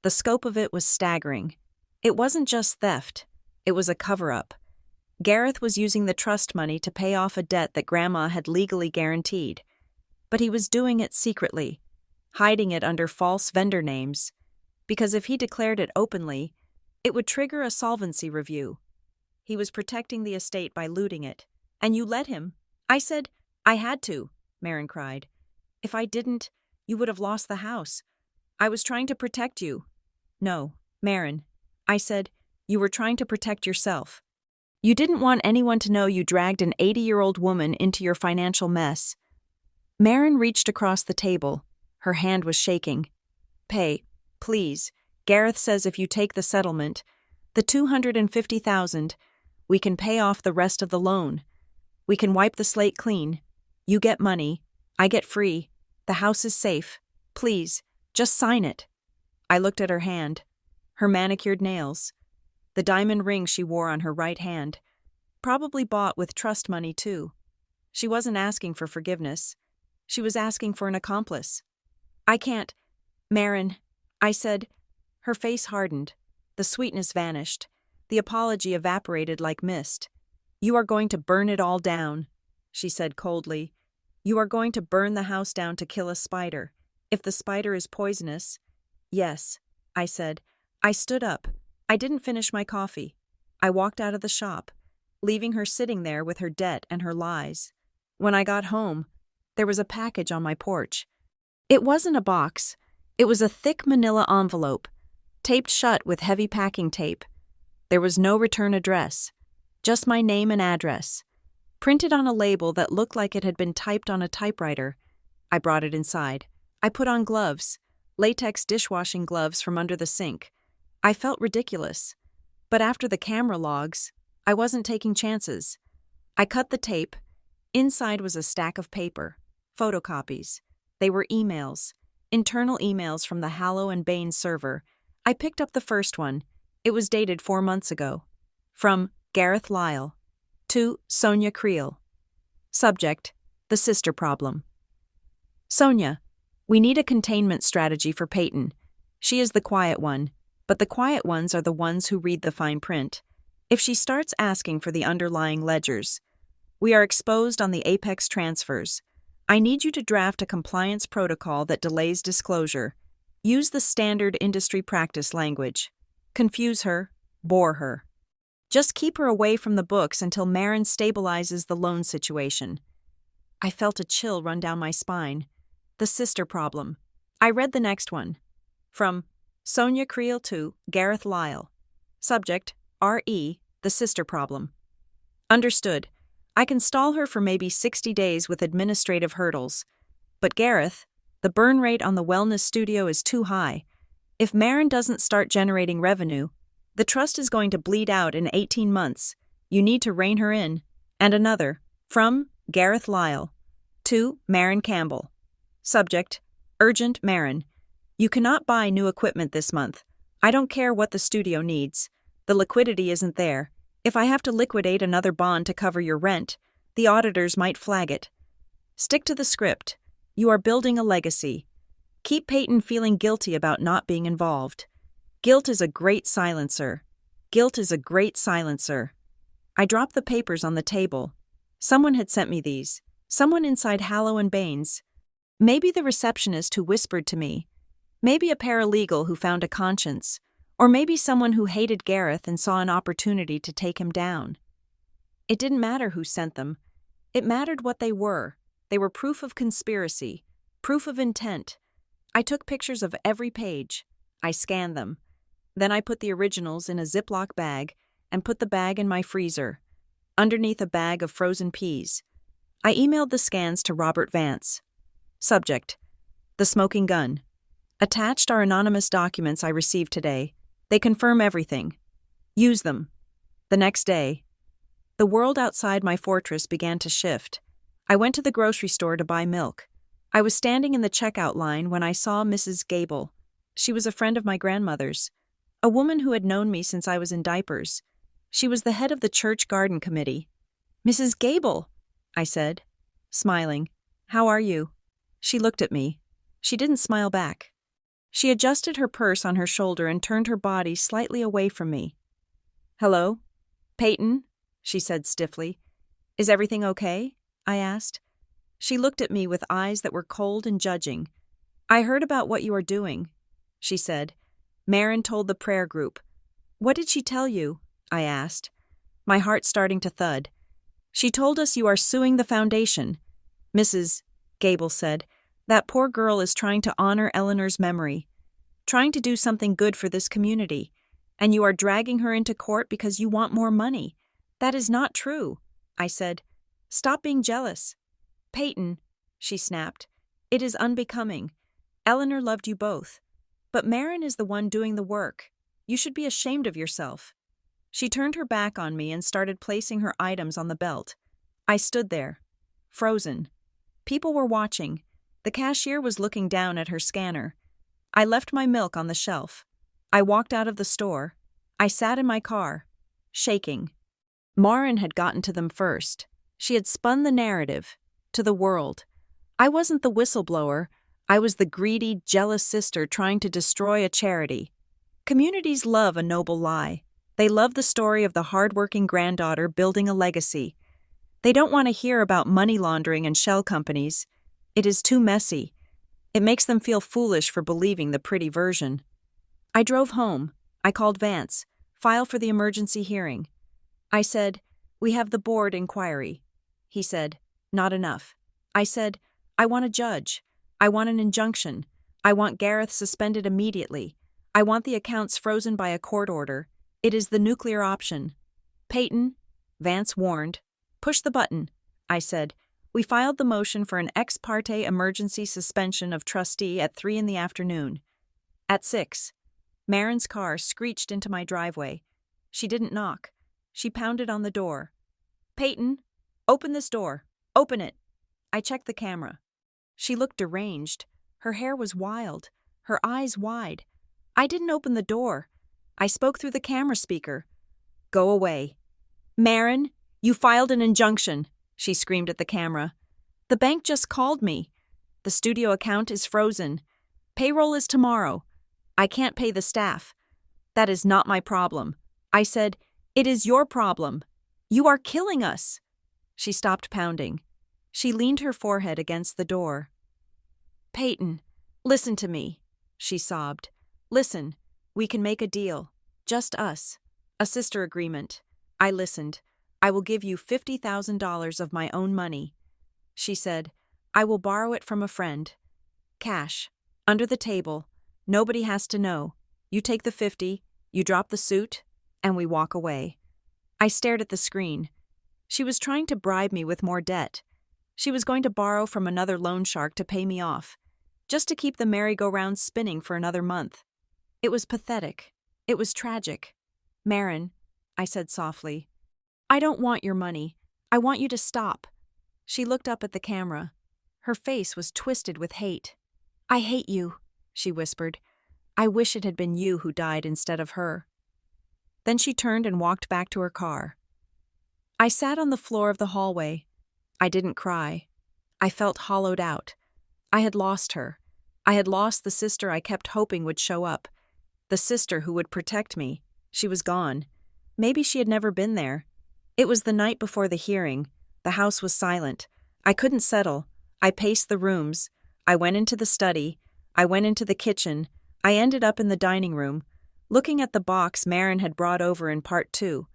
Speaker 1: The scope of it was staggering. It wasn't just theft. It was a cover-up. Gareth was using the trust money to pay off a debt that Grandma had legally guaranteed. But he was doing it secretly, hiding it under false vendor names, because if he declared it openly, it would trigger a solvency review. He was protecting the estate by looting it. And you let him. I said, I had to, Marin cried. If I didn't, you would have lost the house. I was trying to protect you. No, Marin. I said, you were trying to protect yourself. You didn't want anyone to know you dragged an 80-year-old woman into your financial mess. Marin reached across the table. Her hand was shaking. Pay, please. Gareth says if you take the settlement, the $250,000, we can pay off the rest of the loan. We can wipe the slate clean. You get money. I get free. The house is safe. Please, just sign it. I looked at her hand. Her manicured nails. The diamond ring she wore on her right hand. Probably bought with trust money, too. She wasn't asking for forgiveness. She was asking for an accomplice. I can't. Marin, I said. Her face hardened. The sweetness vanished. The apology evaporated like mist. You are going to burn it all down, she said coldly. You are going to burn the house down to kill a spider. If the spider is poisonous. Yes, I said. I stood up. I didn't finish my coffee. I walked out of the shop, leaving her sitting there with her debt and her lies. When I got home, there was a package on my porch. It wasn't a box. It was a thick manila envelope, taped shut with heavy packing tape. There was no return address, just my name and address, printed on a label that looked like it had been typed on a typewriter. I brought it inside. I put on gloves, latex dishwashing gloves from under the sink. I felt ridiculous, but after the camera logs, I wasn't taking chances. I cut the tape. Inside was a stack of paper, photocopies. They were emails, internal emails from the Hallow and Baines server. I picked up the first one. It was dated 4 months ago. From Gareth Lyle to Sonia Creel. Subject, the sister problem. Sonia, we need a containment strategy for Peyton. She is the quiet one, but the quiet ones are the ones who read the fine print. If she starts asking for the underlying ledgers, we are exposed on the Apex transfers. I need you to draft a compliance protocol that delays disclosure. Use the standard industry practice language. Confuse her, bore her. Just keep her away from the books until Marin stabilizes the loan situation. I felt a chill run down my spine. The sister problem. I read the next one. From Sonia Creel to Gareth Lyle. Subject, R.E., the sister problem. Understood. I can stall her for maybe 60 days with administrative hurdles. But Gareth, the burn rate on the wellness studio is too high. If Marin doesn't start generating revenue, the trust is going to bleed out in 18 months. You need to rein her in. And another. From Gareth Lyle to Marin Campbell. Subject, urgent Marin. You cannot buy new equipment this month. I don't care what the studio needs. The liquidity isn't there. If I have to liquidate another bond to cover your rent, the auditors might flag it. Stick to the script. You are building a legacy. Keep Peyton feeling guilty about not being involved. Guilt is a great silencer. Guilt is a great silencer. I dropped the papers on the table. Someone had sent me these. Someone inside Hallow and Baines. Maybe the receptionist who whispered to me. Maybe a paralegal who found a conscience. Or maybe someone who hated Gareth and saw an opportunity to take him down. It didn't matter who sent them. It mattered what they were. They were proof of conspiracy, proof of intent. I took pictures of every page. I scanned them. Then I put the originals in a Ziploc bag and put the bag in my freezer, underneath a bag of frozen peas. I emailed the scans to Robert Vance. Subject: The Smoking Gun. Attached are anonymous documents I received today. They confirm everything. Use them. The next day, the world outside my fortress began to shift. I went to the grocery store to buy milk. I was standing in the checkout line when I saw Mrs. Gable. She was a friend of my grandmother's, a woman who had known me since I was in diapers. She was the head of the church garden committee. "Mrs. Gable," I said, smiling. "How are you?" She looked at me. She didn't smile back. She adjusted her purse on her shoulder and turned her body slightly away from me. "Hello? Peyton?" she said stiffly. "Is everything okay?" I asked. She looked at me with eyes that were cold and judging. "I heard about what you are doing," she said. "Marin told the prayer group." "What did she tell you?" I asked, my heart starting to thud. "She told us you are suing the foundation." Mrs. Gable said, "That poor girl is trying to honor Eleanor's memory, trying to do something good for this community, and you are dragging her into court because you want more money. That is not true," I said. "Stop being jealous." "Peyton," she snapped, "it is unbecoming. Eleanor loved you both. But Marin is the one doing the work. You should be ashamed of yourself." She turned her back on me and started placing her items on the belt. I stood there, frozen. People were watching. The cashier was looking down at her scanner. I left my milk on the shelf. I walked out of the store. I sat in my car, shaking. Marin had gotten to them first. She had spun the narrative to the world. I wasn't the whistleblower. I was the greedy, jealous sister trying to destroy a charity. Communities love a noble lie. They love the story of the hardworking granddaughter building a legacy. They don't want to hear about money laundering and shell companies. It is too messy. It makes them feel foolish for believing the pretty version. I drove home. I called Vance. File for the emergency hearing. I said, "We have the board inquiry." He said, "Not enough." I said, "I want a judge. I want an injunction. I want Gareth suspended immediately. I want the accounts frozen by a court order. It is the nuclear option." "Peyton," Vance warned. "Push the button," I said. We filed the motion for an ex parte emergency suspension of Trustee at 3 in the afternoon. At 6, Marin's car screeched into my driveway. She didn't knock. She pounded on the door. "Peyton, open this door. Open it." I checked the camera. She looked deranged. Her hair was wild, her eyes wide. I didn't open the door. I spoke through the camera speaker. "Go away." "Marin, you filed an injunction," she screamed at the camera. "The bank just called me. The studio account is frozen. Payroll is tomorrow. I can't pay the staff. That is not my problem." I said, "It is your problem. You are killing us." She stopped pounding. She leaned her forehead against the door. "Peyton, listen to me," she sobbed. "Listen, we can make a deal. Just us. A sister agreement." I listened. "I will give you $50,000 of my own money." She said, "I will borrow it from a friend. Cash. Under the table. Nobody has to know. You take the 50, you drop the suit, and we walk away." I stared at the screen. She was trying to bribe me with more debt. She was going to borrow from another loan shark to pay me off, just to keep the merry-go-round spinning for another month. It was pathetic. It was tragic. "Marin," I said softly, "I don't want your money. I want you to stop." She looked up at the camera. Her face was twisted with hate. "I hate you," she whispered. "I wish it had been you who died instead of her." Then she turned and walked back to her car. I sat on the floor of the hallway. I didn't cry. I felt hollowed out. I had lost her. I had lost the sister I kept hoping would show up, The sister who would protect me. She was gone. Maybe she had never been there. It was the night before the hearing. The house was silent. I couldn't settle. I paced the rooms. I went into the study. I went into the kitchen. I ended up in the dining room, looking at the box Marin had brought over in part 2.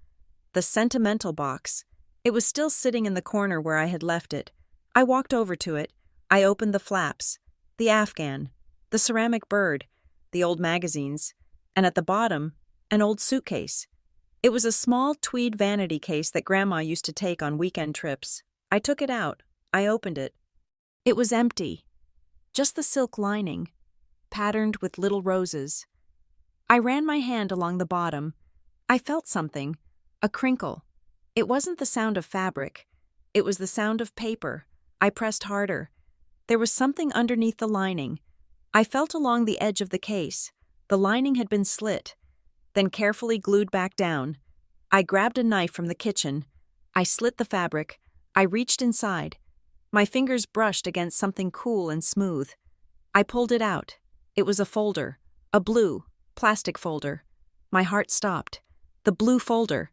Speaker 1: The sentimental box. It was still sitting in the corner where I had left it. I walked over to it. I opened the flaps. The Afghan. The ceramic bird. The old magazines. And at the bottom, an old suitcase. It was a small tweed vanity case that Grandma used to take on weekend trips. I took it out. I opened it. It was empty. Just the silk lining, patterned with little roses. I ran my hand along the bottom. I felt something, a crinkle. It wasn't the sound of fabric. It was the sound of paper. I pressed harder. There was something underneath the lining. I felt along the edge of the case. The lining had been slit, then carefully glued back down. I grabbed a knife from the kitchen. I slit the fabric. I reached inside. My fingers brushed against something cool and smooth. I pulled it out. It was a folder, a blue, plastic folder. My heart stopped. The blue folder.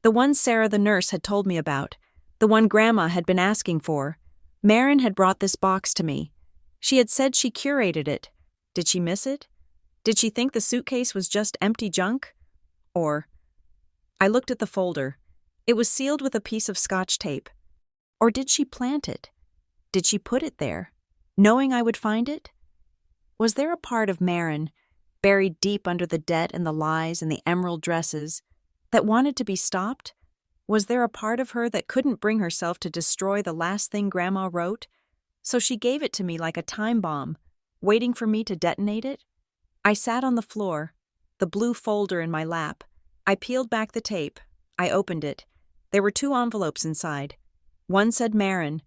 Speaker 1: The one Sarah the nurse had told me about. The one Grandma had been asking for. Marin had brought this box to me. She had said she curated it. Did she miss it? Did she think the suitcase was just empty junk? Or... I looked at the folder. It was sealed with a piece of Scotch tape. Or did she plant it? Did she put it there, knowing I would find it? Was there a part of Marin, buried deep under the debt and the lies and the emerald dresses, that wanted to be stopped? Was there a part of her that couldn't bring herself to destroy the last thing Grandma wrote? So she gave it to me like a time bomb, waiting for me to detonate it? I sat on the floor, the blue folder in my lap. I peeled back the tape. I opened it. There were 2 envelopes inside. One said Marin,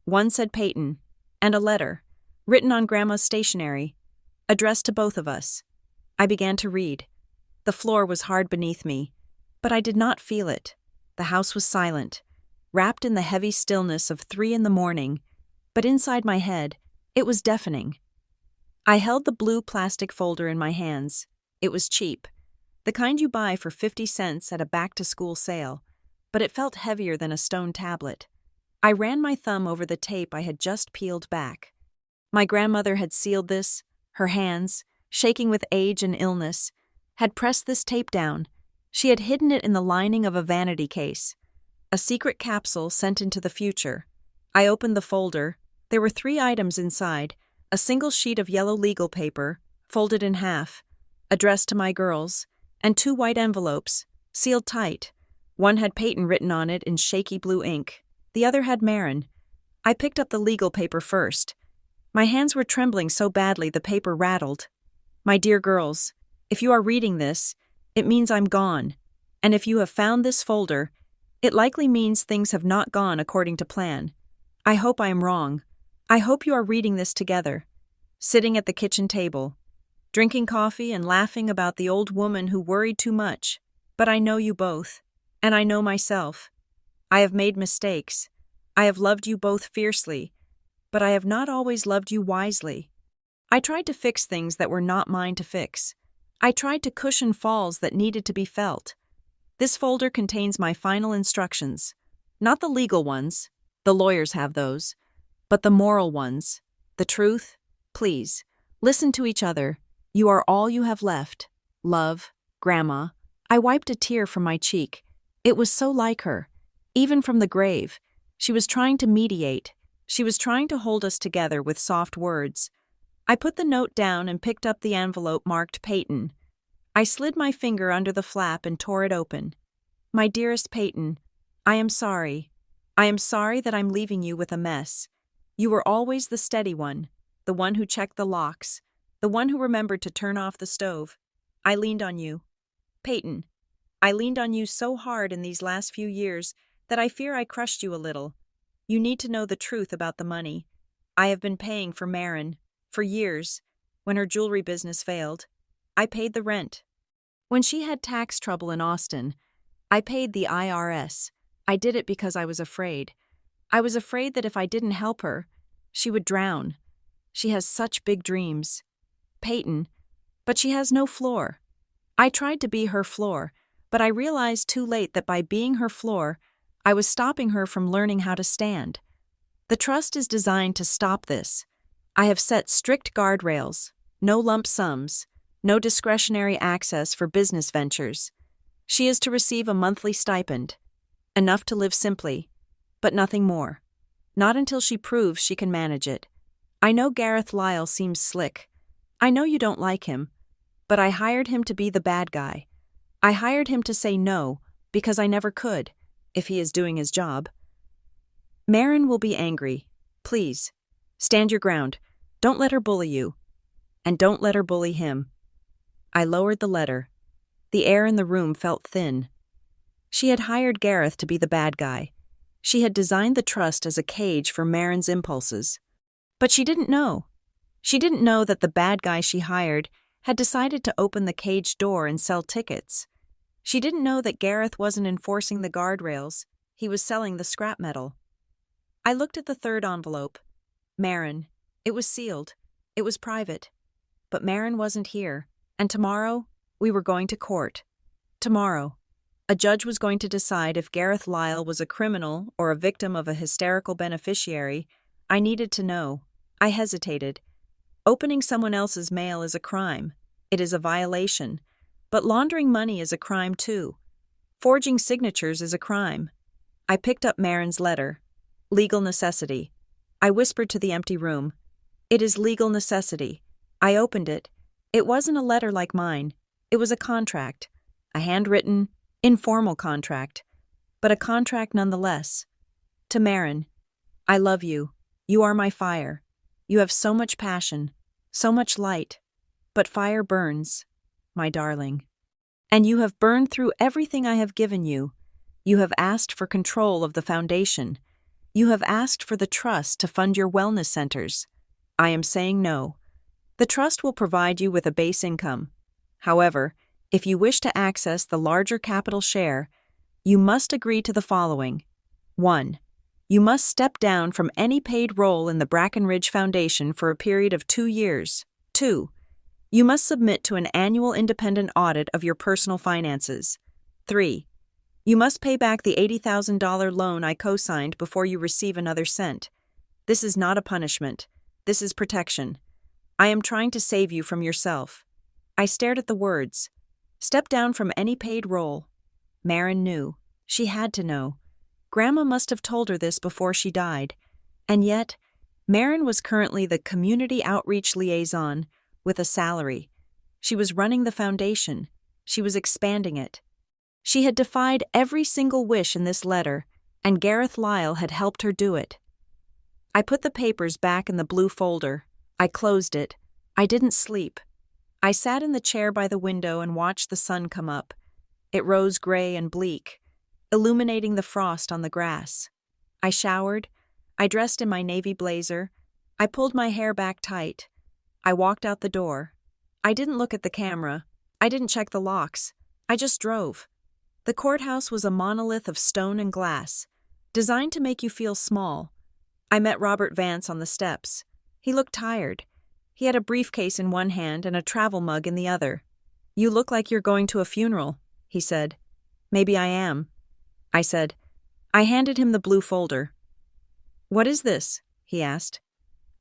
Speaker 1: one said Peyton, and a letter, written on Grandma's stationery, addressed to both of us. I began to read. The floor was hard beneath me, but I did not feel it. The house was silent, wrapped in the heavy stillness of 3 a.m, but inside my head, it was deafening. I held the blue plastic folder in my hands. It was cheap, the kind you buy for 50 cents at a back-to-school sale, but it felt heavier than a stone tablet. I ran my thumb over the tape I had just peeled back. My grandmother had sealed this. Her hands, shaking with age and illness, had pressed this tape down. She had hidden it in the lining of a vanity case. A secret capsule sent into the future. I opened the folder. There were 3 items inside. A single sheet of yellow legal paper, folded in half, addressed to my girls, and 2 white envelopes, sealed tight. One had Peyton written on it in shaky blue ink. The other had Marin. I picked up the legal paper first. My hands were trembling so badly the paper rattled. My dear girls, if you are reading this, it means I'm gone. And if you have found this folder, it likely means things have not gone according to plan. I hope I am wrong. I hope you are reading this together, sitting at the kitchen table, drinking coffee and laughing about the old woman who worried too much. But I know you both, and I know myself. I have made mistakes. I have loved you both fiercely, but I have not always loved you wisely. I tried to fix things that were not mine to fix. I tried to cushion falls that needed to be felt. This folder contains my final instructions, not the legal ones, the lawyers have those, but the moral ones. The truth, please, listen to each other. You are all you have left. Love, Grandma. I wiped a tear from my cheek. It was so like her. Even from the grave, she was trying to mediate. She was trying to hold us together with soft words. I put the note down and picked up the envelope marked Peyton. I slid my finger under the flap and tore it open. My dearest Peyton, I am sorry. I am sorry that I'm leaving you with a mess. You were always the steady one, the one who checked the locks, the one who remembered to turn off the stove. I leaned on you. Peyton, I leaned on you so hard in these last few years that I fear I crushed you a little. You need to know the truth about the money. I have been paying for Marin, for years, when her jewelry business failed. I paid the rent. When she had tax trouble in Austin, I paid the IRS. I did it because I was afraid. I was afraid that if I didn't help her, she would drown. She has such big dreams. Peyton, but she has no floor. I tried to be her floor, but I realized too late that by being her floor, I was stopping her from learning how to stand. The trust is designed to stop this. I have set strict guardrails, no lump sums, no discretionary access for business ventures. She is to receive a monthly stipend, enough to live simply, but nothing more. Not until she proves she can manage it. I know Gareth Lyle seems slick. I know you don't like him, but I hired him to be the bad guy. I hired him to say no, because I never could, if he is doing his job. Marin will be angry. Please, stand your ground. Don't let her bully you. And don't let her bully him. I lowered the letter. The air in the room felt thin. She had hired Gareth to be the bad guy. She had designed the trust as a cage for Marin's impulses. But she didn't know. She didn't know that the bad guy she hired had decided to open the cage door and sell tickets. She didn't know that Gareth wasn't enforcing the guardrails. He was selling the scrap metal. I looked at the third envelope. Marin. It was sealed. It was private. But Marin wasn't here. And tomorrow, we were going to court. Tomorrow, a judge was going to decide if Gareth Lyle was a criminal or a victim of a hysterical beneficiary. I needed to know. I hesitated. Opening someone else's mail is a crime. It is a violation. But laundering money is a crime too. Forging signatures is a crime. I picked up Marin's letter. Legal necessity. I whispered to the empty room. It is legal necessity. I opened it. It wasn't a letter like mine. It was a contract. A handwritten, informal contract. But a contract nonetheless. To Marin. I love you. You are my fire. You have so much passion, so much light. But fire burns, my darling. And you have burned through everything I have given you. You have asked for control of the foundation. You have asked for the trust to fund your wellness centers. I am saying no. The trust will provide you with a base income. However, if you wish to access the larger capital share, you must agree to the following. 1. You must step down from any paid role in the Brackenridge Foundation for a period of 2 years. 2. You must submit to an annual independent audit of your personal finances. 3. You must pay back the $80,000 loan I co-signed before you receive another cent. This is not a punishment. This is protection. I am trying to save you from yourself. I stared at the words. Step down from any paid role. Marin knew. She had to know. Grandma must have told her this before she died. And yet, Marin was currently the community outreach liaison with a salary. She was running the foundation. She was expanding it. She had defied every single wish in this letter, and Gareth Lyle had helped her do it. I put the papers back in the blue folder. I closed it. I didn't sleep. I sat in the chair by the window and watched the sun come up. It rose gray and bleak, illuminating the frost on the grass. I showered. I dressed in my navy blazer. I pulled my hair back tight. I walked out the door. I didn't look at the camera. I didn't check the locks. I just drove. The courthouse was a monolith of stone and glass, designed to make you feel small. I met Robert Vance on the steps. He looked tired. He had a briefcase in one hand and a travel mug in the other. You look like you're going to a funeral, he said. Maybe I am, I said. I handed him the blue folder. What is this? He asked.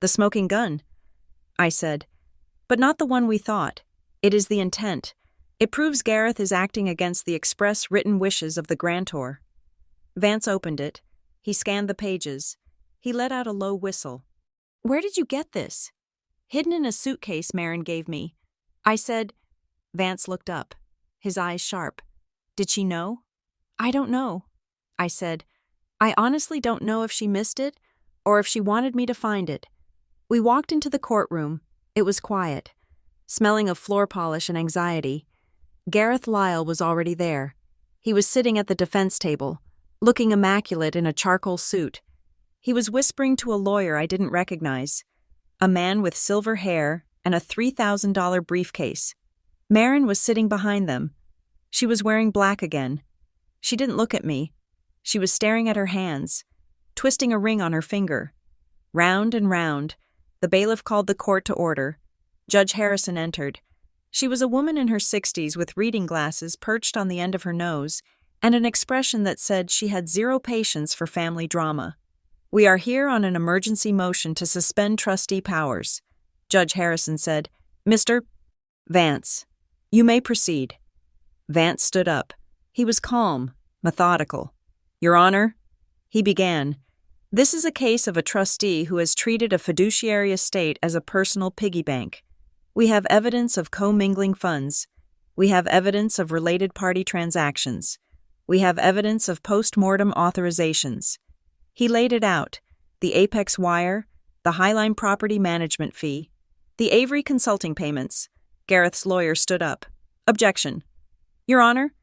Speaker 1: The smoking gun, I said. But not the one we thought. It is the intent. It proves Gareth is acting against the express written wishes of the grantor. Vance opened it. He scanned the pages. He let out a low whistle. Where did you get this? Hidden in a suitcase Marin gave me. I said. Vance looked up, his eyes sharp. Did she know? I don't know, I said. I honestly don't know if she missed it or if she wanted me to find it. We walked into the courtroom. It was quiet, smelling of floor polish and anxiety. Gareth Lyle was already there. He was sitting at the defense table, looking immaculate in a charcoal suit. He was whispering to a lawyer I didn't recognize, a man with silver hair and a $3,000 briefcase. Marin was sitting behind them. She was wearing black again. She didn't look at me. She was staring at her hands, twisting a ring on her finger. Round and round, the bailiff called the court to order. Judge Harrison entered. She was a woman in her 60s with reading glasses perched on the end of her nose and an expression that said she had zero patience for family drama. "We are here on an emergency motion to suspend trustee powers," Judge Harrison said. "Mr. Vance, you may proceed." Vance stood up. He was calm, methodical. "Your Honor," he began, "this is a case of a trustee who has treated a fiduciary estate as a personal piggy bank. We have evidence of commingling funds. We have evidence of related party transactions. We have evidence of post-mortem authorizations." He laid it out: the Apex wire, the Highline property management fee, the Avery consulting payments. Gareth's lawyer stood up. "Objection. Your Honor,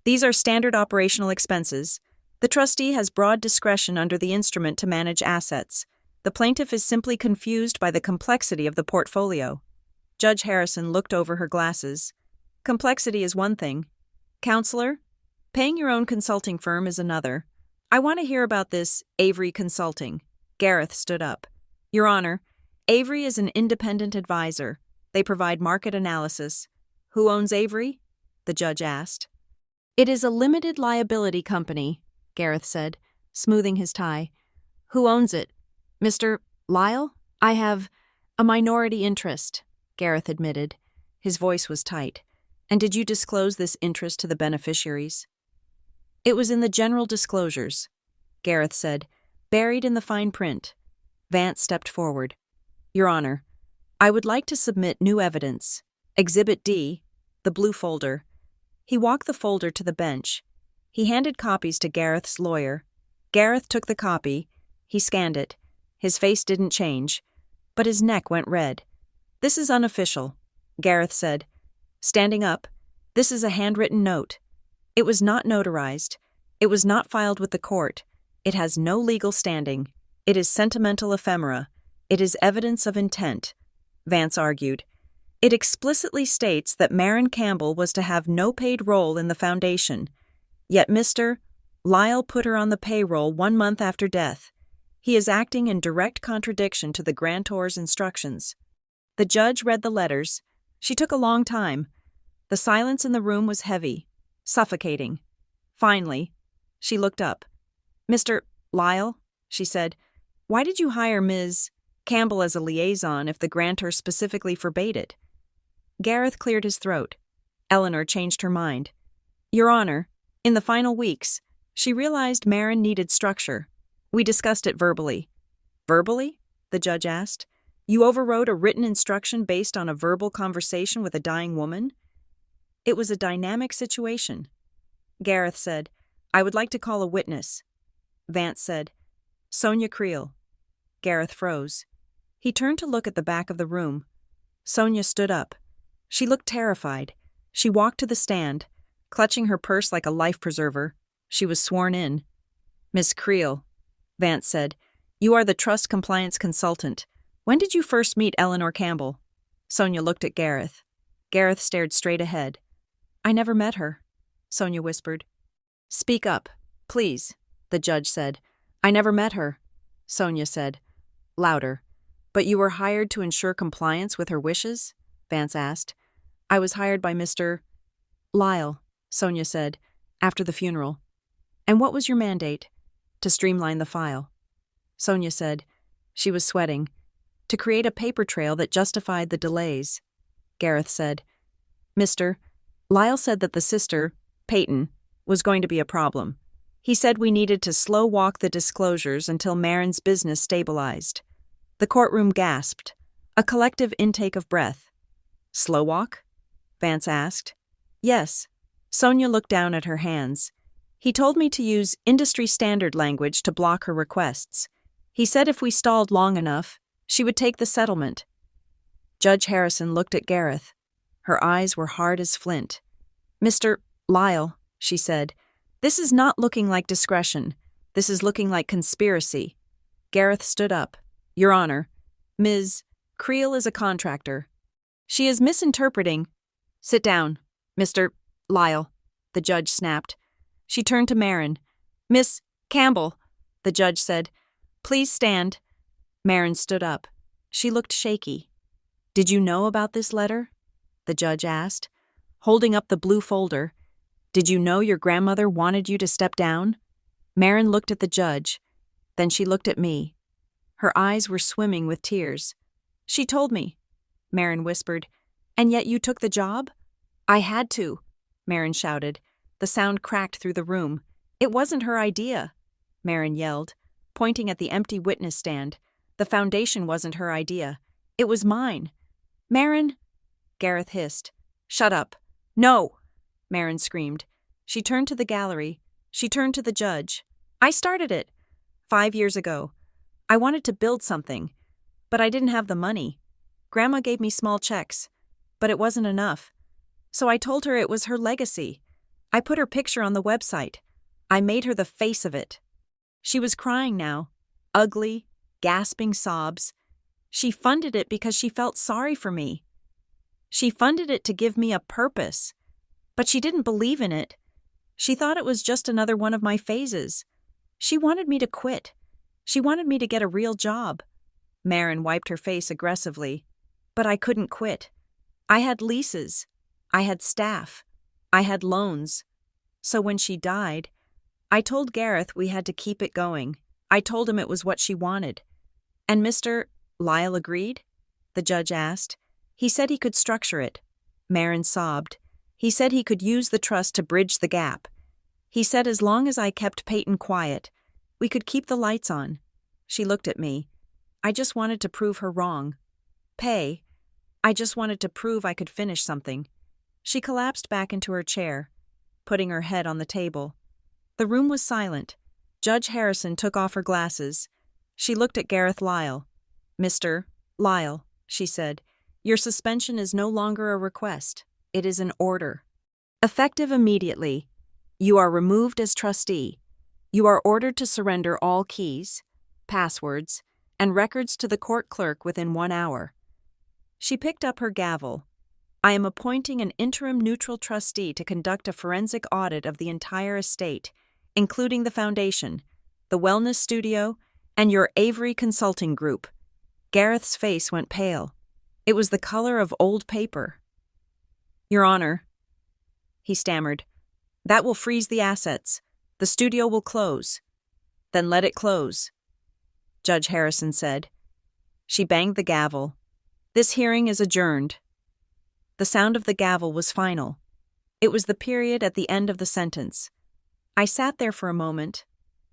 Speaker 1: these are standard operational expenses. The trustee has broad discretion under the instrument to manage assets. The plaintiff is simply confused by the complexity of the portfolio." Judge Harrison looked over her glasses. "Complexity is one thing. Counselor, paying your own consulting firm is another. I want to hear about this Avery Consulting." Gareth stood up. "Your Honor, Avery is an independent advisor. They provide market analysis." "Who owns Avery?" the judge asked. "It is a limited liability company," Gareth said, smoothing his tie. "Who owns it? Mr. Lyle?" "I have a minority interest," Gareth admitted. His voice was tight. "And did you disclose this interest to the beneficiaries?" "It was in the general disclosures," Gareth said, "buried in the fine print." Vance stepped forward. "Your Honor, I would like to submit new evidence. Exhibit D, the blue folder." He walked the folder to the bench. He handed copies to Gareth's lawyer. Gareth took the copy. He scanned it. His face didn't change, but his neck went red. "This is unofficial," Gareth said. Standing up, "This is a handwritten note. It was not notarized. It was not filed with the court. It has no legal standing. It is sentimental ephemera. It is evidence of intent," Vance argued. "It explicitly states that Maren Campbell was to have no paid role in the foundation. Yet Mr. Lyle put her on the payroll 1 month after death. He is acting in direct contradiction to the grantor's instructions." The judge read the letters. She took a long time. The silence in the room was heavy, suffocating. Finally, she looked up. "Mr. Lyle," she said, "why did you hire Ms. Campbell as a liaison if the grantor specifically forbade it?" Gareth cleared his throat. Eleanor changed her mind. "Your Honor, in the final weeks, she realized Maren needed structure. We discussed it verbally." "Verbally?" the judge asked. "You overrode a written instruction based on a verbal conversation with a dying woman?" "It was a dynamic situation." Gareth said, "I would like to call a witness." Vance said, "Sonia Creel." Gareth froze. He turned to look at the back of the room. Sonia stood up. She looked terrified. She walked to the stand, clutching her purse like a life preserver. She was sworn in. "Miss Creel," Vance said, "you are the trust compliance consultant. When did you first meet Eleanor Campbell?" Sonia looked at Gareth. Gareth stared straight ahead. "I never met her," Sonia whispered. "Speak up, please," the judge said. "I never met her," Sonia said, louder. "But you were hired to ensure compliance with her wishes?" Vance asked. "I was hired by Mr. Lyle," Sonia said, "after the funeral." "And what was your mandate?" "To streamline the file." Sonia said. She was sweating. "To create a paper trail that justified the delays." Gareth said. "Mr. Lyle said that the sister, Peyton, was going to be a problem. He said we needed to slow walk the disclosures until Maren's business stabilized." The courtroom gasped, a collective intake of breath. "Slow walk?" Vance asked. "Yes." Sonia looked down at her hands. "He told me to use industry standard language to block her requests. He said if we stalled long enough, she would take the settlement." Judge Harrison looked at Gareth. Her eyes were hard as flint. "Mr. Lyle," she said, "this is not looking like discretion. This is looking like conspiracy." Gareth stood up. "Your Honor, Ms. Creel is a contractor. She is misinterpreting—" "Sit down, Mr. Lyle," the judge snapped. She turned to Maren. "Miss Campbell," the judge said, "please stand." Maren stood up. She looked shaky. "Did you know about this letter?" the judge asked, holding up the blue folder. Did you know your grandmother wanted you to step down? Marin looked at the judge. Then she looked at me. Her eyes were swimming with tears. She told me, Marin whispered. And yet you took the job? I had to, Marin shouted. The sound cracked through the room. It wasn't her idea, Marin yelled, pointing at the empty witness stand. The foundation wasn't her idea. It was mine. Marin, Gareth hissed. Shut up. No, Marin screamed. She turned to the gallery. She turned to the judge. I started it 5 years ago. I wanted to build something, but I didn't have the money. Grandma gave me small checks, but it wasn't enough. So I told her it was her legacy. I put her picture on the website. I made her the face of it. She was crying now, ugly, gasping sobs. She funded it because she felt sorry for me. She funded it to give me a purpose, but she didn't believe in it. She thought it was just another one of my phases. She wanted me to quit. She wanted me to get a real job. Marin wiped her face aggressively. But I couldn't quit. I had leases. I had staff. I had loans. So when she died, I told Gareth we had to keep it going. I told him it was what she wanted. And Mr. Lyle agreed? The judge asked. He said he could structure it. Marin sobbed. He said he could use the trust to bridge the gap. He said as long as I kept Peyton quiet, we could keep the lights on. She looked at me. I just wanted to prove her wrong. I just wanted to prove I could finish something. She collapsed back into her chair, putting her head on the table. The room was silent. Judge Harrison took off her glasses. She looked at Gareth Lyle. Mr. Lyle, she said, your suspension is no longer a request. It is an order. Effective immediately. You are removed as trustee. You are ordered to surrender all keys, passwords, and records to the court clerk within 1 hour. She picked up her gavel. I am appointing an interim neutral trustee to conduct a forensic audit of the entire estate, including the foundation, the wellness studio, and your Avery consulting group. Gareth's face went pale. It was the color of old paper. Your Honor, he stammered, that will freeze the assets. The studio will close. Then let it close, Judge Harrison said. She banged the gavel. This hearing is adjourned. The sound of the gavel was final. It was the period at the end of the sentence. I sat there for a moment.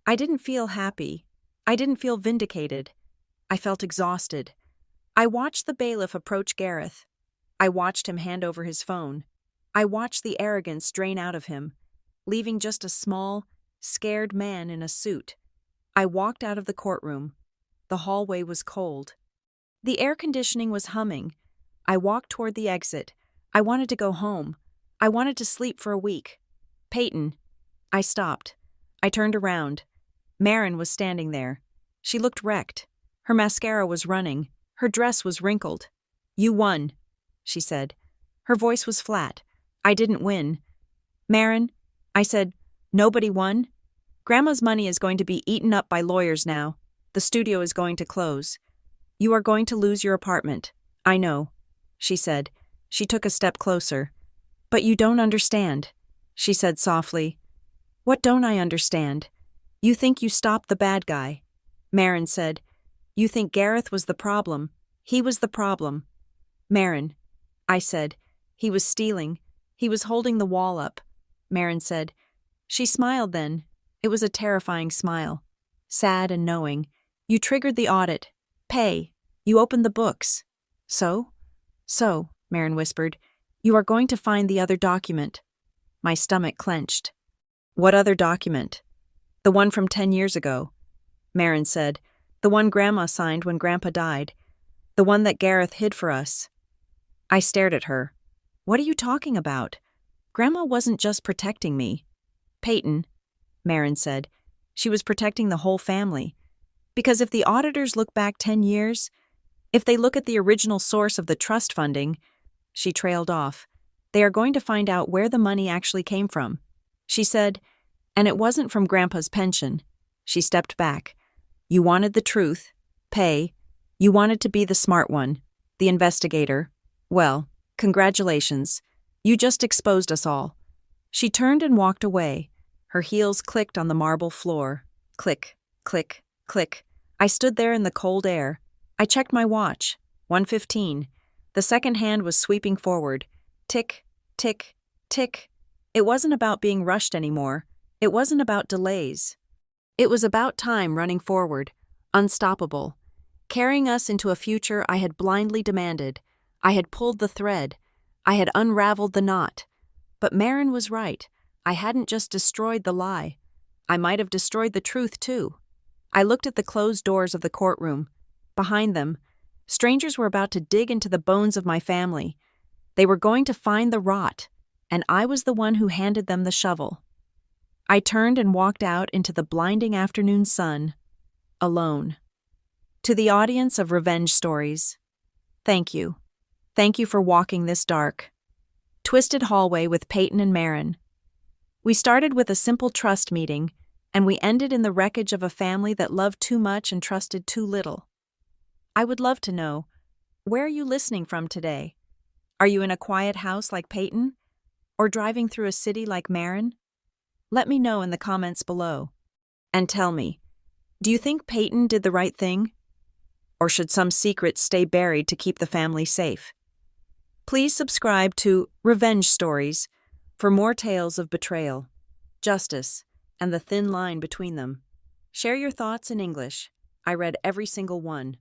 Speaker 1: I didn't feel happy. I didn't feel vindicated. I felt exhausted. I watched the bailiff approach Gareth. I watched him hand over his phone. I watched the arrogance drain out of him, leaving just a small, scared man in a suit. I walked out of the courtroom. The hallway was cold. The air conditioning was humming. I walked toward the exit. I wanted to go home. I wanted to sleep for a week. Peyton. I stopped. I turned around. Marin was standing there. She looked wrecked. Her mascara was running. Her dress was wrinkled. You won, she said. Her voice was flat. I didn't win. Marin, I said, nobody won. Grandma's money is going to be eaten up by lawyers now. The studio is going to close. You are going to lose your apartment. I know, she said. She took a step closer. But you don't understand, she said softly. What don't I understand? You think you stopped the bad guy. Marin said, you think Gareth was the problem. He was the problem. Marin, I said, he was stealing. He was holding the wall up. Marin said. She smiled then. It was a terrifying smile. Sad and knowing. You triggered the audit. Pay. You opened the books. So, Marin whispered, you are going to find the other document. My stomach clenched. What other document? The one from 10 years ago. Marin said, the one Grandma signed when Grandpa died. The one that Gareth hid for us. I stared at her. What are you talking about? Grandma wasn't just protecting me. Peyton, Marin said. She was protecting the whole family. Because if the auditors look back 10 years, if they look at the original source of the trust funding, she trailed off, they are going to find out where the money actually came from. She said, and it wasn't from Grandpa's pension. She stepped back. You wanted the truth. Pay. You wanted to be the smart one, the investigator. Well, Congratulations. You just exposed us all." She turned and walked away. Her heels clicked on the marble floor. Click, click, click. I stood there in the cold air. I checked my watch. 1:15. The second hand was sweeping forward. Tick, tick, tick. It wasn't about being rushed anymore. It wasn't about delays. It was about time running forward, unstoppable, carrying us into a future I had blindly demanded. I had pulled the thread. I had unraveled the knot. But Marin was right. I hadn't just destroyed the lie. I might have destroyed the truth, too. I looked at the closed doors of the courtroom. Behind them, strangers were about to dig into the bones of my family. They were going to find the rot, and I was the one who handed them the shovel. I turned and walked out into the blinding afternoon sun, alone. To the audience of Revenge Stories, thank you. Thank you for walking this dark, twisted hallway with Peyton and Marin. We started with a simple trust meeting, and we ended in the wreckage of a family that loved too much and trusted too little. I would love to know, where are you listening from today? Are you in a quiet house like Peyton? Or driving through a city like Marin? Let me know in the comments below. And tell me, do you think Peyton did the right thing? Or should some secrets stay buried to keep the family safe? Please subscribe to Revenge Stories for more tales of betrayal, justice, and the thin line between them. Share your thoughts in English. I read every single one.